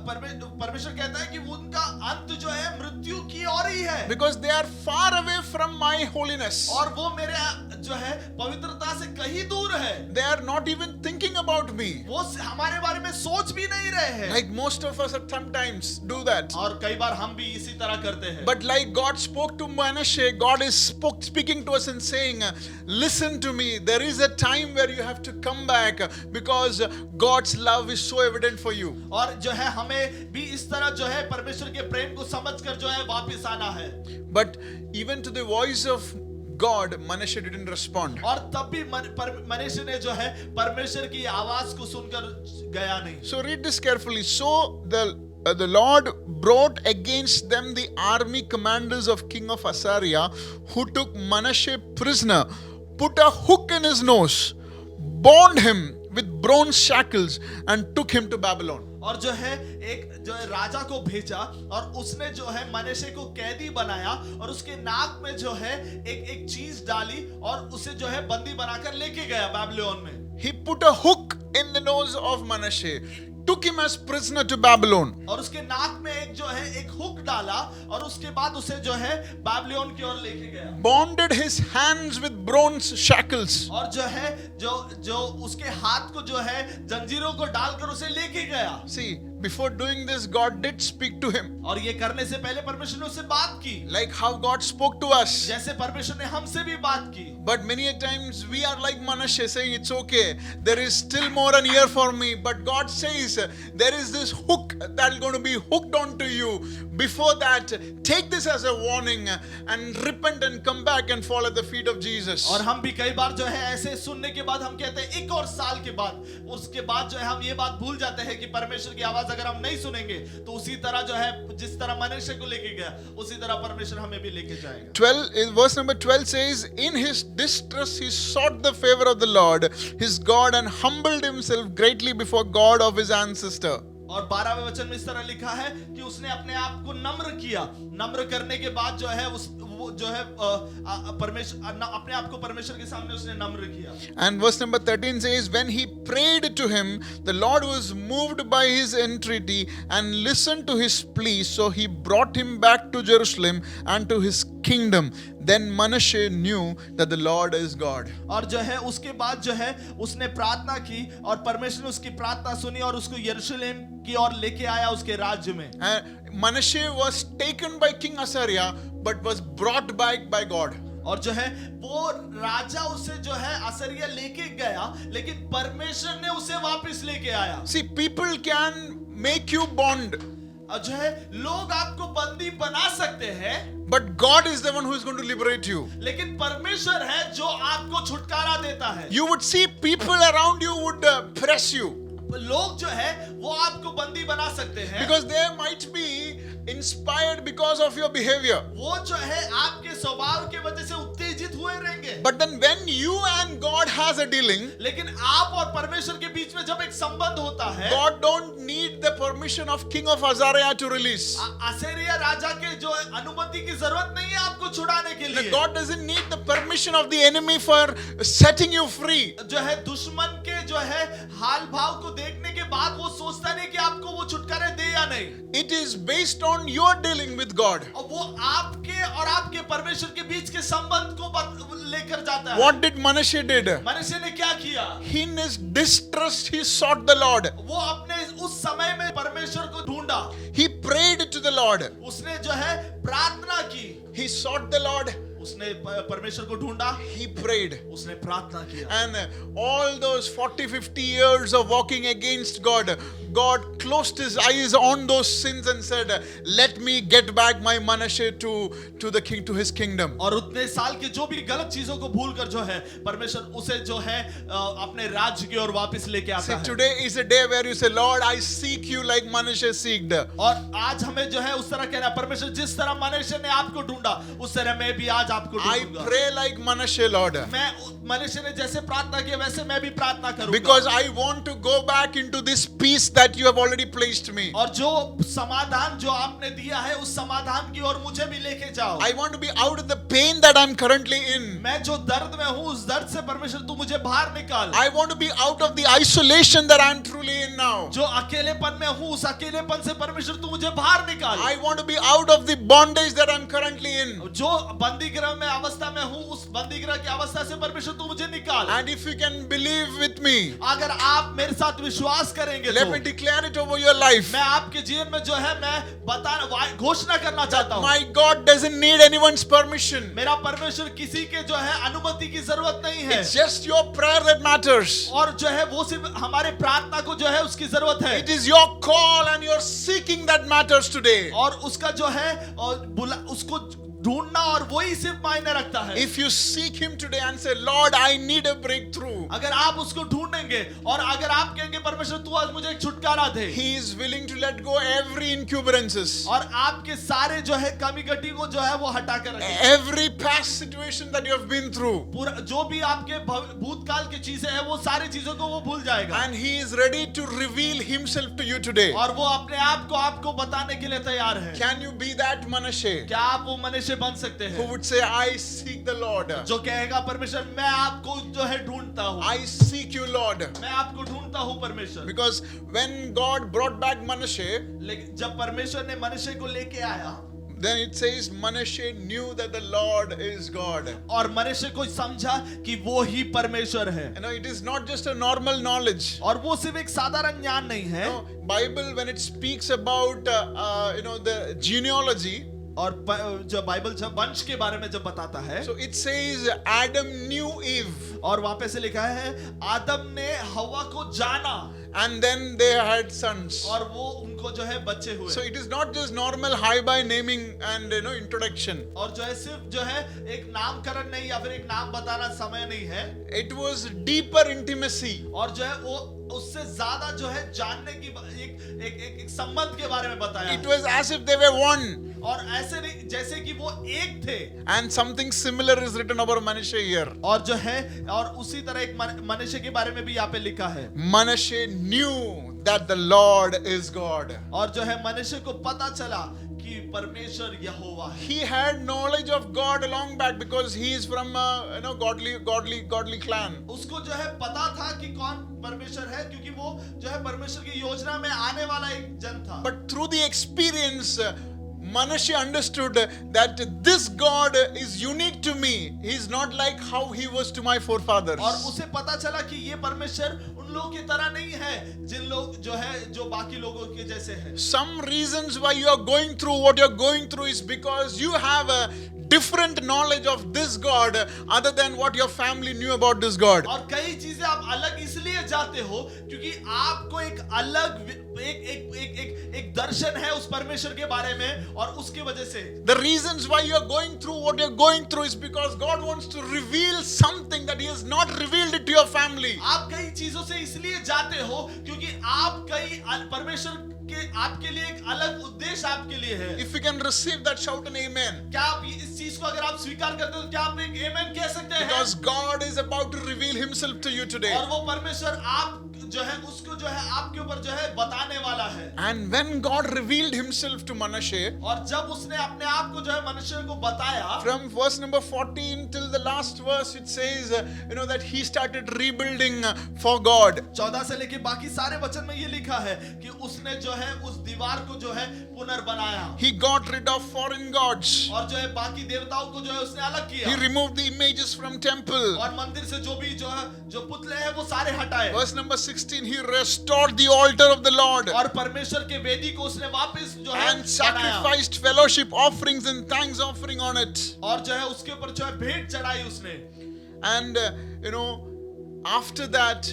Speaker 4: परमेश्वर कहता है कि उनका अंत जो है मृत्यु की ओर ही है
Speaker 3: Because they are far away from my holiness.
Speaker 4: और वो मेरे जो है पवित्रता से कहीं दूर है
Speaker 3: They are not even thinking about me.
Speaker 4: वो हमारे बारे में सोच भी नहीं रहे हैं
Speaker 3: Like most of us at sometimes do that.
Speaker 4: और कई बार हम भी इसी तरह करते हैं
Speaker 3: But like God spoke to Manasseh, God is speaking to us and saying, listen to me. There is a time where you have to come back because God's love is so evident for you.
Speaker 4: और जो है हमें भी इस तरह जो है परमेश्वर के प्रेम को समझकर जो है वापस आना है
Speaker 3: But even to the voice of God, Manasseh didn't respond.
Speaker 4: और तब भी मनुष्य ने जो है परमेश्वर की आवाज को सुनकर गया नहीं
Speaker 3: So read this carefully. So the Lord brought against them the army commanders of king of Assyria, who took Manasseh prisoner, put a hook in his nose, bound him with bronze shackles, and took him to Babylon.
Speaker 4: और जो है एक जो है राजा को भेजा और उसने जो है मनुष्य को कैदी बनाया और उसके नाक में जो है एक चीज डाली और उसे जो है बंदी बनाकर लेके गया बाबिलोन में
Speaker 3: He put a hook in the nose of Manasseh. took him as prisoner to Babylon.
Speaker 4: और उसके नाक में एक जो है एक हुक डाला और उसके बाद उसे जो है बाबिलोन की ओर लेके गया,
Speaker 3: Bonded his hands with bronze shackles.
Speaker 4: और जो है जो उसके हाथ को जो है जंजीरों को डालकर उसे लेके गया।
Speaker 3: See, before doing this, God did speak to him.
Speaker 4: और ये करने से पहले परमेश्वर ने उससे बात की,
Speaker 3: Like how God spoke to us.
Speaker 4: जैसे परमेश्वर ने हमसे भी बात की।
Speaker 3: But many a times we are like Manasseh, saying it's okay, there is still more an year for me. But God says there is this hook that is going to be hooked onto you. Before that, take this as a warning and repent and come back and fall at the feet of Jesus.
Speaker 4: और हम भी कई बार जो है ऐसे सुनने के बाद हम कहते हैं एक और साल के बाद, उसके बाद जो है हम ये बात भूल जाते हैं कि परमेश्वर की आवाज अगर हम नहीं सुनेंगे तो उसी तरह जो है जिस तरह मनुष्य को लेके गया उसी तरह परमेश्वर हमें भी लेके जाएगा।
Speaker 3: 12 verse number 12 says, in his distress he sought the favor of the Lord his God and humbled himself greatly before God of his ancestor.
Speaker 4: और 12वें वचन में इस तरह लिखा है कि उसने अपने आप को नम्र किया, नम्र करने के बाद जो है वो जो है परमेश्वर अपने आप को परमेश्वर के सामने उसने नम्र किया।
Speaker 3: And verse number 13 says, when he prayed to him, the Lord was moved by his entreaty and listened to his plea, so he brought him back to Jerusalem and to his kingdom. Then Manasseh knew that the Lord is God.
Speaker 4: और जो है उसके बाद जो है उसने प्रार्थना की और परमेश्वर ने उसकी प्रार्थना सुनी और उसको यरूशलेम की ओर लेके आया उसके राज्य में।
Speaker 3: And Manasseh was taken by King Assyria but was brought back by God.
Speaker 4: और जो है वो राजा उसे जो है असरिया लेके गया लेकिन परमेश्वर ने उसे वापस लेके आया।
Speaker 3: See, people can make you bond,
Speaker 4: और जो है लोग आपको बंदी बना सकते हैं,
Speaker 3: but God is the one who is going to liberate you.
Speaker 4: लेकिन परमेश्वर है जो आपको छुटकारा देता है।
Speaker 3: You would see people around you would press you
Speaker 4: लोग जो है वो आपको बंदी बना सकते हैं
Speaker 3: because they might be inspired because of your behavior.
Speaker 4: वो जो है आपके स्वभाव के वजह से उत्तेजित हुए रहेंगे।
Speaker 3: But then when you and God has a dealing,
Speaker 4: लेकिन आप और परमेश्वर के बीच में जब एक संबंध होता है,
Speaker 3: God don't need the permission of King of Azariah to release.
Speaker 4: Assyria राजा के जो है अनुमति की जरूरत नहीं है आपको छुड़ाने के लिए।
Speaker 3: God doesn't need the permission of the enemy for setting you free.
Speaker 4: जो है दुश्मन के जो है हाल भाव को देखने के बाद वो सोचता नहीं कि आपको वो छुटकारे दे या नहीं।
Speaker 3: It is based on your dealing with God.
Speaker 4: और वो आपके और आपके परमेश्वर के बीच के संबंध को लेकर जाता है।
Speaker 3: What did Manasseh did?
Speaker 4: मनुष्य ने क्या किया?
Speaker 3: In his distress he sought the Lord.
Speaker 4: वो अपने उस समय में परमेश्वर को ढूंढा।
Speaker 3: He prayed to the Lord.
Speaker 4: उसने जो है प्रार्थना की।
Speaker 3: He sought the Lord.
Speaker 4: उसने परमेश्वर को ढूंढा।
Speaker 3: He prayed.
Speaker 4: उसने प्रार्थना किया।
Speaker 3: And all those 40-50 years of walking against God, God closed his eyes on those sins and said, let me get back my Manasseh to the king, to his kingdom.
Speaker 4: और उतने साल के जो भी गलत चीजों को भूलकर जो है परमेश्वर उसे जो है अपने राज्य की ओर वापस लेके आता है।
Speaker 3: Today is a day where you say, Lord, I seek you like Manasseh seeked.
Speaker 4: और आज हमें जो है उस तरह कहना, परमेश्वर जिस तरह मनुष्य ने आपको ढूंढा उस तरह मैं भी आज आपको
Speaker 3: I
Speaker 4: ढूंढूंगा।
Speaker 3: pray like Manasseh, Lord.
Speaker 4: मैं मनुष्य ने जैसे प्रार्थना की वैसे मैं भी प्रार्थना करूंगा।
Speaker 3: Because I want to go back into this peace that you have already placed me.
Speaker 4: और जो समाधान जो आपने दिया है उस समाधान की ओर मुझे भी लेके जाओ।
Speaker 3: I want to be out of the pain that I'm currently in.
Speaker 4: मैं जो दर्द में हूँ उस दर्द से परमेश्वर तू मुझे बाहर निकाल।
Speaker 3: I want to be out of the isolation that I'm truly in now.
Speaker 4: जो अकेलेपन में हूँ उस अकेलेपन से परमेश्वर तू मुझे बाहर निकाल।
Speaker 3: I want to be out of the bondage that I'm currently in.
Speaker 4: जो बंदीगृह में अवस्था में हूँ उस बंदीगृह की अवस्था से परमेश्वर तू मुझे निकाल।
Speaker 3: And if you can believe with me,
Speaker 4: अगर आप मेरे साथ विश्वास करेंगे
Speaker 3: let
Speaker 4: तो
Speaker 3: me declare it over your life.
Speaker 4: मैं आपके जीवन में जो है मैं घोषणा करना चाहता हूँ।
Speaker 3: My God doesn't need anyone's permission.
Speaker 4: मेरा परमेश्वर किसी के जो है अनुमति की जरूरत नहीं है।
Speaker 3: It's just your prayer that matters.
Speaker 4: और जो है वो सिर्फ हमारे प्रार्थना को जो है उसकी जरूरत है।
Speaker 3: It is your call and your seeking that matters today.
Speaker 4: और उसका जो है उसको ढूंढना और वही सिर्फ मायने रखता है।
Speaker 3: If you seek him today and say, Lord, I need a breakthrough,
Speaker 4: अगर आप उसको ढूंढेंगे और अगर आप कहेंगे परमेश्वर तू आज मुझे एक छुटकारा दे,
Speaker 3: he is willing to let go every incumbrances,
Speaker 4: और आपके सारे जो है कमी कटी को जो है वो हटा कर रखें।
Speaker 3: every past situation that you have been through,
Speaker 4: पूरा जो भी आपके भूतकाल की चीजें हैं वो सारी चीजों को वो भूल जाएगा।
Speaker 3: and he is ready to reveal himself to you today.
Speaker 4: और वो अपने आप को आपको बताने के लिए तैयार है।
Speaker 3: Can you be that Manasseh?
Speaker 4: क्या आप वो मनुष्य मनुष्य बन सकते
Speaker 3: who
Speaker 4: हैं
Speaker 3: would say, I seek the Lord.
Speaker 4: जो कहेगा परमेश्वर मैं आपको जो है ढूंढता हूँ,
Speaker 3: I seek you, Lord.
Speaker 4: मैं आपको ढूंढता हूँ परमेश्वर।
Speaker 3: Because when God brought back Manasseh,
Speaker 4: लेकिन जब परमेश्वर ने मनुष्य को लेके आया,
Speaker 3: then it says Manasseh knew that the Lord is God.
Speaker 4: और मनुष्य को समझा कि वो ही परमेश्वर है।
Speaker 3: You know, it is not just a normal knowledge.
Speaker 4: और वो सिर्फ एक साधारण ज्ञान नहीं है।
Speaker 3: No, Bible when it speaks about the genealogy,
Speaker 4: और जो बाइबल जब वंश के बारे में जब बताता है,
Speaker 3: so it says Adam knew Eve,
Speaker 4: और वहां पे से लिखा है आदम ने हवा को जाना,
Speaker 3: and then they had sons.
Speaker 4: और वो उनको जो है बच्चे हुए।
Speaker 3: So it is not just normal hi-bye naming and introduction.
Speaker 4: और जो है सिर्फ जो है एक नामकरण नहीं या फिर एक नाम बताना समय नहीं है।
Speaker 3: It was deeper intimacy.
Speaker 4: और जो है वो उससे ज्यादा जो है जानने की एक संबंध के बारे में बताया।
Speaker 3: It was as if they were one.
Speaker 4: और ऐसे नहीं जैसे कि वो एक थे।
Speaker 3: And something similar is written about Manasseh here.
Speaker 4: और जो है और उसी तरह एक मनुष्य के बारे में भी यहाँ पे लिखा है।
Speaker 3: Manasseh knew that the Lord is God.
Speaker 4: और जो है मनुष्य को पता चला कि परमेश्वर यहोवा है।
Speaker 3: He had knowledge of God long back because he is from godly clan.
Speaker 4: उसको जो है पता था कि कौन परमेश्वर है, क्योंकि वो जो है परमेश्वर की योजना में आने वाला एक जन था।
Speaker 3: But through the experience, Manasseh understood that this God is unique to me. He is not like how he was to my forefathers.
Speaker 4: और उसे पता चला कि ये परमेश्वर उन लोगों की तरह नहीं है जिन लोग जो है जो बाकी लोगों के जैसे है।
Speaker 3: Some reasons why you are going through what you are going through is because you have a different knowledge of this God other than what your family knew about this God.
Speaker 4: और कई चीजें आप अलग इसलिए जाते हो क्योंकि आपको एक अलग एक दर्शन है उस परमेश्वर के बारे में, और उसके वजह से
Speaker 3: The reasons why you are going through what you are going through is because God wants to reveal something that He has not revealed it to your family.
Speaker 4: आप कई चीजों से इसलिए जाते हो क्योंकि आप कई परमेश्वर के आपके लिए एक अलग उद्देश्य आपके लिए है।
Speaker 3: If you can receive that, shout an amen.
Speaker 4: क्या आप इस चीज को अगर आप स्वीकार करते हो, क्या आप एक आमेन कह सकते हैं?
Speaker 3: Because God is about to reveal Himself to you today.
Speaker 4: और वो परमेश्वर आप जो है उसको जो है आपके ऊपर जो है बताने वाला है।
Speaker 3: And when God revealed Himself to Manasseh,
Speaker 4: और जब उसने अपने आप को जो है मनुष्य को बताया,
Speaker 3: from verse number 14 till the last verse, it says, that he started rebuilding for God.
Speaker 4: 14 से लेके बाकी सारे वचन में ये लिखा है कि उसने जो है उस दीवार को जो है पुनर्बनाया।
Speaker 3: He got rid of foreign gods.
Speaker 4: और जो है बाकी देवताओं को जो है उसने अलग किया।
Speaker 3: He removed the images from temple.
Speaker 4: और मंदिर से जो भी जो है जो पुतले हैं वो सारे हटाए।
Speaker 3: Verse number 16, he restored the altar of the Lord
Speaker 4: और परमेश्वर के वेदी को उसने वापस जो है
Speaker 3: and sacrificed fellowship offerings and thanks offering on it.
Speaker 4: और जो है उसके ऊपर जो है भेंट चढ़ाई उसने।
Speaker 3: And after that,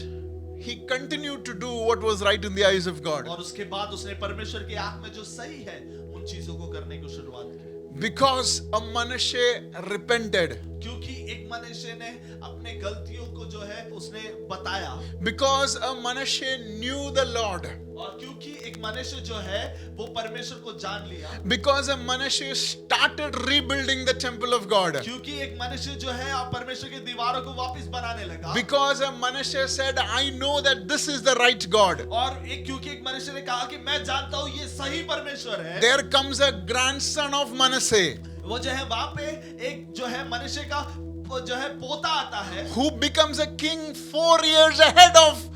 Speaker 3: he continued to do what was right in the eyes of God.
Speaker 4: और उसके बाद उसने परमेश्वर की आंख में जो सही है उन चीजों को करने की शुरुआत की।
Speaker 3: Because a Manasseh repented.
Speaker 4: क्योंकि एक मनुष्य ने अपने गलतियों को जो है उसने बताया।
Speaker 3: Because a Manasseh knew the Lord.
Speaker 4: और क्योंकि एक मनुष्य जो है वो परमेश्वर को जान लिया।
Speaker 3: Because a Manasseh started rebuilding the temple of God.
Speaker 4: क्योंकि एक मनुष्य जो है और परमेश्वर की दीवारों को वापस बनाने लगा।
Speaker 3: Because a Manasseh said, I know that this is the right God.
Speaker 4: और एक क्योंकि एक मनुष्य ने कहा कि मैं जानता हूँ ये सही परमेश्वर है।
Speaker 3: There comes a grandson of Manasseh
Speaker 4: वो जो है वहां पे एक जो है मनुष्य का जो है पोता आता है।
Speaker 3: who becomes a king 4 years ahead of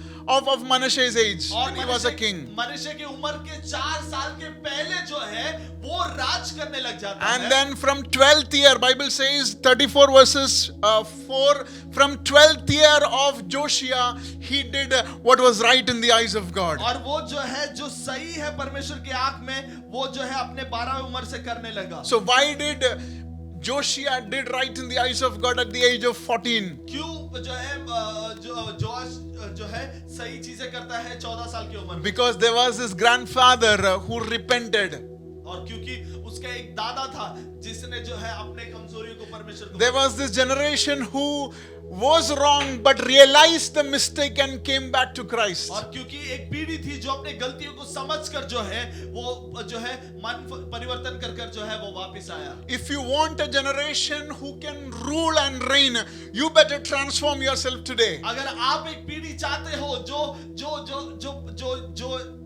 Speaker 3: Manasseh's age when he was a king.
Speaker 4: मनुष्य की उम्र के 4 साल के पहले जो है वो राज करने लग जाता है।
Speaker 3: And then from 12th year, Bible says 34 verses 4, from 12th year of Josiah, he did what was right in the eyes of God.
Speaker 4: और वो जो है जो सही है परमेश्वर की आंख में वो जो है अपने 12 उम्र से करने लगा।
Speaker 3: So why did Josiah did right in the eyes of God at the age of 14?
Speaker 4: क्यों जो है जो है सही चीजें करता है 14 साल की उम्र में?
Speaker 3: Because there was this grandfather who repented.
Speaker 4: और क्योंकि उसका एक दादा था जिसने जो है अपने कमजोरियों को परमेश्वर को
Speaker 3: There was this generation who was wrong but realized the mistake and came back to Christ.
Speaker 4: और क्योंकि एक पीढ़ी थी जो अपने गलतियों को समझकर जो है वो जो है मन परिवर्तन कर जो है वो वापस आया।
Speaker 3: If you want a generation who can rule and reign, you better transform yourself today.
Speaker 4: अगर आप एक पीढ़ी चाहते हो जो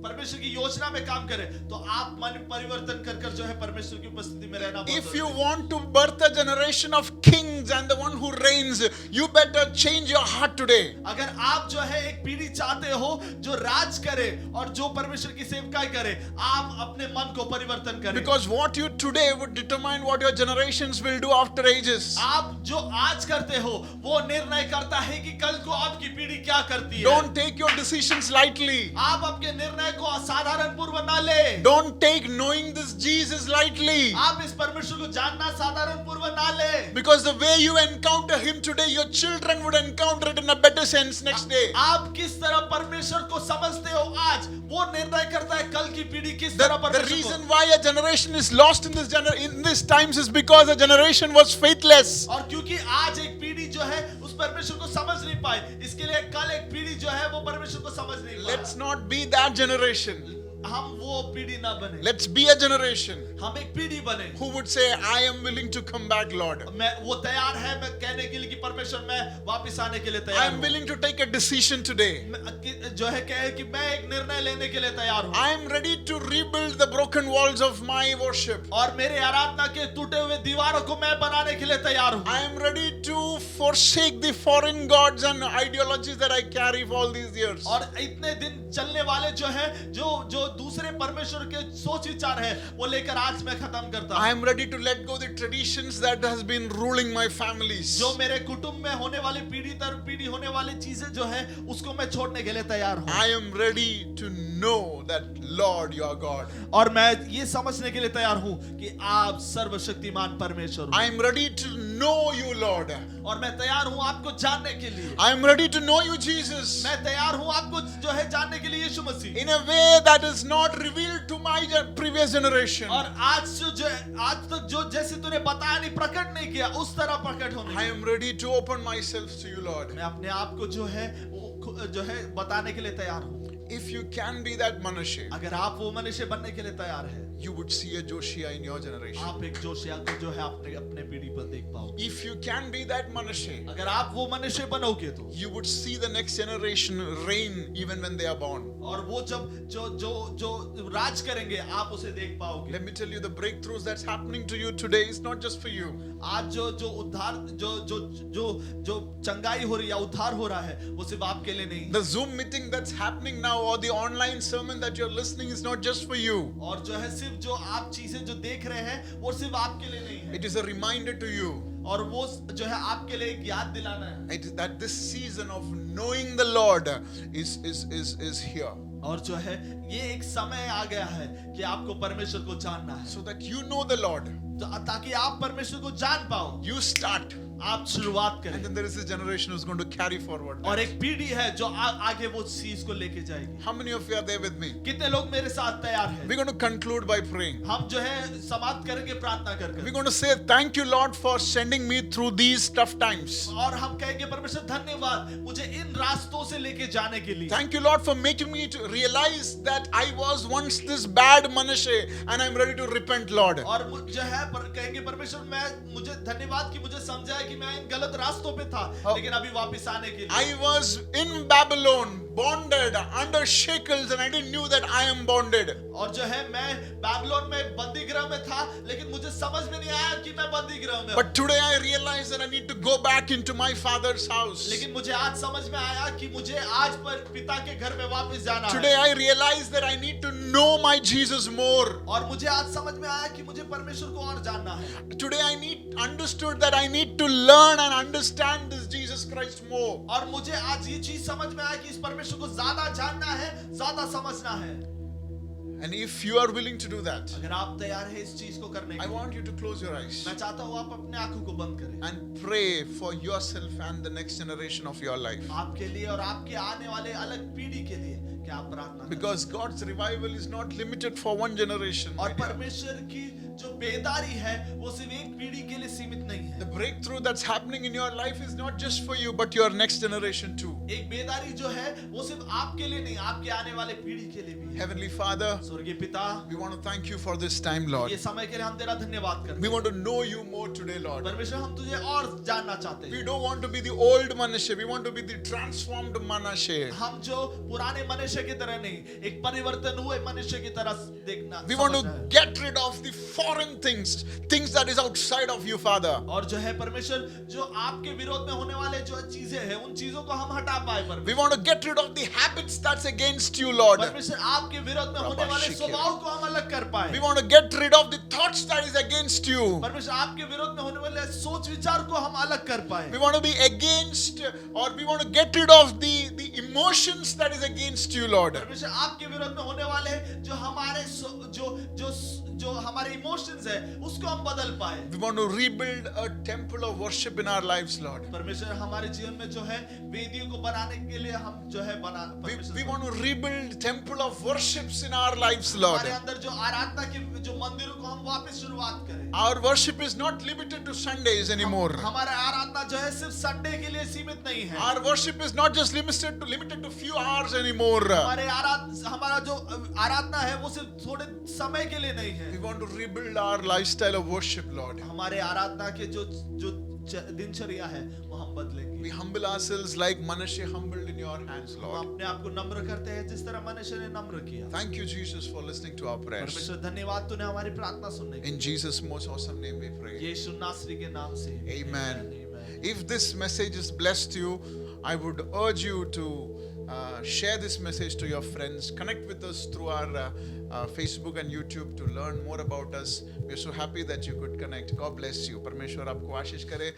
Speaker 4: परमेश्वर की योजना में काम करें, तो आप मन परिवर्तन कर कर जो है परमेश्वर की उपस्थिति में रहना बहुत
Speaker 3: If you
Speaker 4: जरूरी है।
Speaker 3: want to birth a generation of kings and the one who reigns, you better change your heart today.
Speaker 4: अगर आप जो है एक पीढ़ी चाहते हो जो राज करे और जो परमेश्वर की सेवकाई करे, आप अपने मन को परिवर्तन करें।
Speaker 3: Because what you today would determine what your generations will do after ages.
Speaker 4: आप जो आज करते हो वो निर्णय करता है कि कल को आपकी पीढ़ी क्या करती है।
Speaker 3: Don't take your decisions lightly.
Speaker 4: आप अपने निर्णय को असाधारण पूर्व ना ले।
Speaker 3: Don't take knowing this Jesus lightly.
Speaker 4: आप इस परमेश्वर को जानना साधारण पूर्व ना ले।
Speaker 3: Because the way you encounter him today, your children would encounter it in a better sense next day.
Speaker 4: आप किस तरह परमेश्वर को समझते हो आज, वो निर्णय करता है कल की पीढ़ी किस तरह
Speaker 3: The
Speaker 4: परमेश्वर
Speaker 3: reason
Speaker 4: को।
Speaker 3: why a generation is lost in this times is because a generation was faithless.
Speaker 4: और क्योंकि आज एक पीढ़ी जो है उस परमेश्वर को समझ नहीं पाई, इसके लिए कल एक पीढ़ी जो है वो परमेश्वर को समझ नहीं
Speaker 3: Let's
Speaker 4: pi.
Speaker 3: not be that generation.
Speaker 4: हम वो पीढ़ी ना बने,
Speaker 3: Let's be a generation
Speaker 4: हम एक पीढ़ी बने।
Speaker 3: who would say, I am willing to come back, Lord.
Speaker 4: मैं वो तैयार है मैं कहने के लिए कि परमेश्वर मैं वापस आने के लिए
Speaker 3: I
Speaker 4: तैयार
Speaker 3: am
Speaker 4: हूँ।
Speaker 3: willing to take a decision today.
Speaker 4: जो है कहे कि मैं एक निर्णय लेने के लिए तैयार हूँ
Speaker 3: I am ready to rebuild the broken walls of my worship.
Speaker 4: और मेरे आराधना के टूटे हुए दीवारों को मैं बनाने के लिए तैयार हूँ।
Speaker 3: I am ready to forsake the foreign gods and ideologies that I carry for all these years.
Speaker 4: और इतने दिन चलने वाले जो है जो दूसरे परमेश्वर के सोच विचार है वो लेकर आज मैं खत्म करता
Speaker 3: I
Speaker 4: हूँ।
Speaker 3: am ready to let go the traditions that has been ruling my families.
Speaker 4: जो मेरे कुटुंब में होने वाली पीढ़ी दर पीढ़ी होने वाली चीजें जो है उसको मैं छोड़ने के लिए तैयार हूँ।
Speaker 3: I am ready to know that Lord, you are God.
Speaker 4: और मैं ये समझने के लिए तैयार हूँ कि आप सर्वशक्तिमान परमेश्वर हो।
Speaker 3: I am ready to know you, Lord.
Speaker 4: और मैं तैयार हूँ आपको जानने के लिए।
Speaker 3: I am ready to know you, Jesus,
Speaker 4: मैं तैयार हूँ आपको जो है जानने के लिए यीशु मसीह।
Speaker 3: in a way that is not revealed to my previous generation.
Speaker 4: और आज तक जो जैसे तूने बताया नहीं प्रकट नहीं किया उस तरह प्रकट होने।
Speaker 3: I am ready to open myself to you, Lord.
Speaker 4: मैं अपने आप को जो है बताने के लिए तैयार हूँ।
Speaker 3: If you can be that Manasseh,
Speaker 4: अगर आप वो मनुष्य बनने के लिए तैयार है,
Speaker 3: you would see a Joshua in your generation.
Speaker 4: आप एक जोशिया को जो है अपने पीढ़ी पर देख पाओगे।
Speaker 3: If you can be that Manasseh,
Speaker 4: अगर आप वो मनुष्य बनोगे तो
Speaker 3: you would see the next generation reign even when they are born.
Speaker 4: और वो जब जो राज करेंगे आप उसे देख पाओगे।
Speaker 3: Let me tell you, the breakthroughs that's happening to you today is not just for you.
Speaker 4: आज जो उद्धार जो चंगाई हो रही है उद्धार हो रहा है वो सिर्फ आपके लिए नहीं।
Speaker 3: The Zoom meeting that's happening now or the online sermon that you're listening is not just for you.
Speaker 4: और जो है सिर्फ जो आप चीजें जो देख रहे हैं वो सिर्फ आपके लिए नहीं है।
Speaker 3: It is a reminder to you
Speaker 4: और वो जो है आपके लिए एक याद दिलाना है
Speaker 3: that this season of knowing the Lord is here.
Speaker 4: और जो है ये एक समय आ गया है कि आपको परमेश्वर को जानना है,
Speaker 3: So that you know the Lord,
Speaker 4: ताकि आप परमेश्वर को जान पाओ।
Speaker 3: you start.
Speaker 4: आप शुरुआत
Speaker 3: And
Speaker 4: करें
Speaker 3: then there is this generation who's going to carry forward
Speaker 4: और
Speaker 3: that.
Speaker 4: एक पीढ़ी है जो आगे वो चीज को लेके जाएगी।
Speaker 3: How many of you are there with me?
Speaker 4: कितने लोग मेरे साथ तैयार हैं?
Speaker 3: We're going to conclude by praying.
Speaker 4: हम जो है समाप्त करेंगे प्रार्थना कर
Speaker 3: We're
Speaker 4: कर
Speaker 3: going to say thank you, Lord, for sending me through these tough times.
Speaker 4: और हम कहेंगे परमेश्वर धन्यवाद मुझे इन रास्तों से लेके जाने के लिए।
Speaker 3: Thank you, Lord, for making me to realize that I was once this bad Manasseh and I'm ready to repent, Lord.
Speaker 4: और जो है कहेंगे परमेश्वर मुझे धन्यवाद कि मुझे समझाया कि मैं इन गलत रास्तों पे था लेकिन अभी वापस आने के लिए।
Speaker 3: I was in Babylon, bonded under shackles, and I didn't knew that I am bonded.
Speaker 4: और जो है मैं बैबलोन में बंदी गृह में था लेकिन मुझे समझ में नहीं आया कि मैं बंदी गृह में हूं।
Speaker 3: But today I realize that I need to go back into my father's house.
Speaker 4: लेकिन मुझे आज समझ में आया कि मुझे आज पर पिता के घर में वापस जाना
Speaker 3: Today
Speaker 4: है।
Speaker 3: I realize that I need to know my Jesus more.
Speaker 4: और मुझे आज समझ में आया कि मुझे परमेश्वर को और जानना है।
Speaker 3: Today I understood that I need to learn and understand this Jesus Christ more.
Speaker 4: और मुझे आज ये चीज समझ में आया कि इस परमेश्वर को ज्यादा जानना है, ज्यादा समझना है।
Speaker 3: And if you are willing to do that,
Speaker 4: अगर आप तैयार हैं इस चीज को करने
Speaker 3: I
Speaker 4: के लिए,
Speaker 3: want you to close your eyes
Speaker 4: मैं चाहता हूँ आप अपने आंखों को बंद करें
Speaker 3: and pray for yourself and the next generation of your life.
Speaker 4: आपके लिए और आपके आने वाले अलग पीढ़ी के लिए कि आप प्रार्थना करें।
Speaker 3: Because God's revival is not limited for one generation.
Speaker 4: और
Speaker 3: my dear.
Speaker 4: परमेश्वर की जो बेदारी है वो सिर्फ एक पीढ़ी के लिए सीमित नहीं है।
Speaker 3: The breakthrough that's happening in your life is not just for you, but your next generation too.
Speaker 4: एक बेदारी जो है वो सिर्फ आपके लिए नहीं, आपके आने वाले पीढ़ी के लिए भी है।
Speaker 3: Heavenly Father,
Speaker 4: स्वर्गीय पिता,
Speaker 3: we want to thank you for this time, Lord.
Speaker 4: ये समय के लिए हम तेरा धन्यवाद करते
Speaker 3: We want to know you more today,
Speaker 4: हैं।
Speaker 3: Lord.
Speaker 4: परमेश्वर हम तुझे और जानना चाहते
Speaker 3: We
Speaker 4: हैं।
Speaker 3: don't want to be the old Manasseh. We want to be the transformed Manasseh.
Speaker 4: हम जो पुराने मनुष्य मनुष्य की तरह नहीं, एक परिवर्तन हुए मनुष्य की तरह देखना
Speaker 3: We want
Speaker 4: समझना
Speaker 3: to
Speaker 4: है।
Speaker 3: get rid of the foreign things that is outside of you, Father.
Speaker 4: और जो है परमेश्वर, जो आपके विरोध में होने वाले जो चीजें हैं, उन चीजों को हम हटा पाए
Speaker 3: We
Speaker 4: परमेश्वर।
Speaker 3: want to get rid of the habits that's against you, Lord.
Speaker 4: परमेश्वर आपके विरोध में होने वाले स्वभाव को हम अलग कर पाए।
Speaker 3: We want to get rid of the thoughts that is against you.
Speaker 4: परमेश्वर आपके विरोध में होने वाले सोच विचार को हम अलग कर पाए।
Speaker 3: We want to be against, or we want to get rid of the emotions that is against you, Lord.
Speaker 4: परमेश्वर आपके विरोध में होने वाले जो हमारे जो हमारे इमोशंस है, उसको हम बदल पाए।
Speaker 3: We want to rebuild a temple of worship in our lives, Lord.
Speaker 4: परमेश्वर हमारे जीवन में जो है वेदियों को बनाने के लिए हम जो है
Speaker 3: We want to rebuild temple of worships in our lives, Lord.
Speaker 4: हमारे अंदर जो आराधना के जो मंदिरों को हम वापस शुरुआत करें।
Speaker 3: Our worship is not limited to Sundays anymore.
Speaker 4: हमारा आराधना जो है सिर्फ संडे के लिए सीमित नहीं है।
Speaker 3: Our worship is not just limited to few hours anymore.
Speaker 4: हमारा जो आराधना है वो सिर्फ थोड़े समय के लिए नहीं है।
Speaker 3: We want to rebuild our lifestyle of worship, Lord.
Speaker 4: हमारे आराधना के जो दिनचर्या है वो हम बदलेंगे।
Speaker 3: We humble ourselves like Manasseh humbled in your hands,
Speaker 4: हम
Speaker 3: Lord.
Speaker 4: अपने आप को नम्र करते हैं जिस तरह मनुष्य ने नम्र किया।
Speaker 3: Thank you, Jesus, for listening to our prayers.
Speaker 4: परमेश्वर धन्यवाद तूने हमारी प्रार्थना सुनने के
Speaker 3: In Jesus' most awesome name we pray.
Speaker 4: लिए। यीशु नासरी के नाम से
Speaker 3: Amen.
Speaker 4: Amen.
Speaker 3: If this message has blessed you, I would urge you to share this message to your friends. Connect with us through our Facebook and YouTube to learn more about us. We are so happy that you could connect. God bless you. परमेश्वर आपको आशीष करे.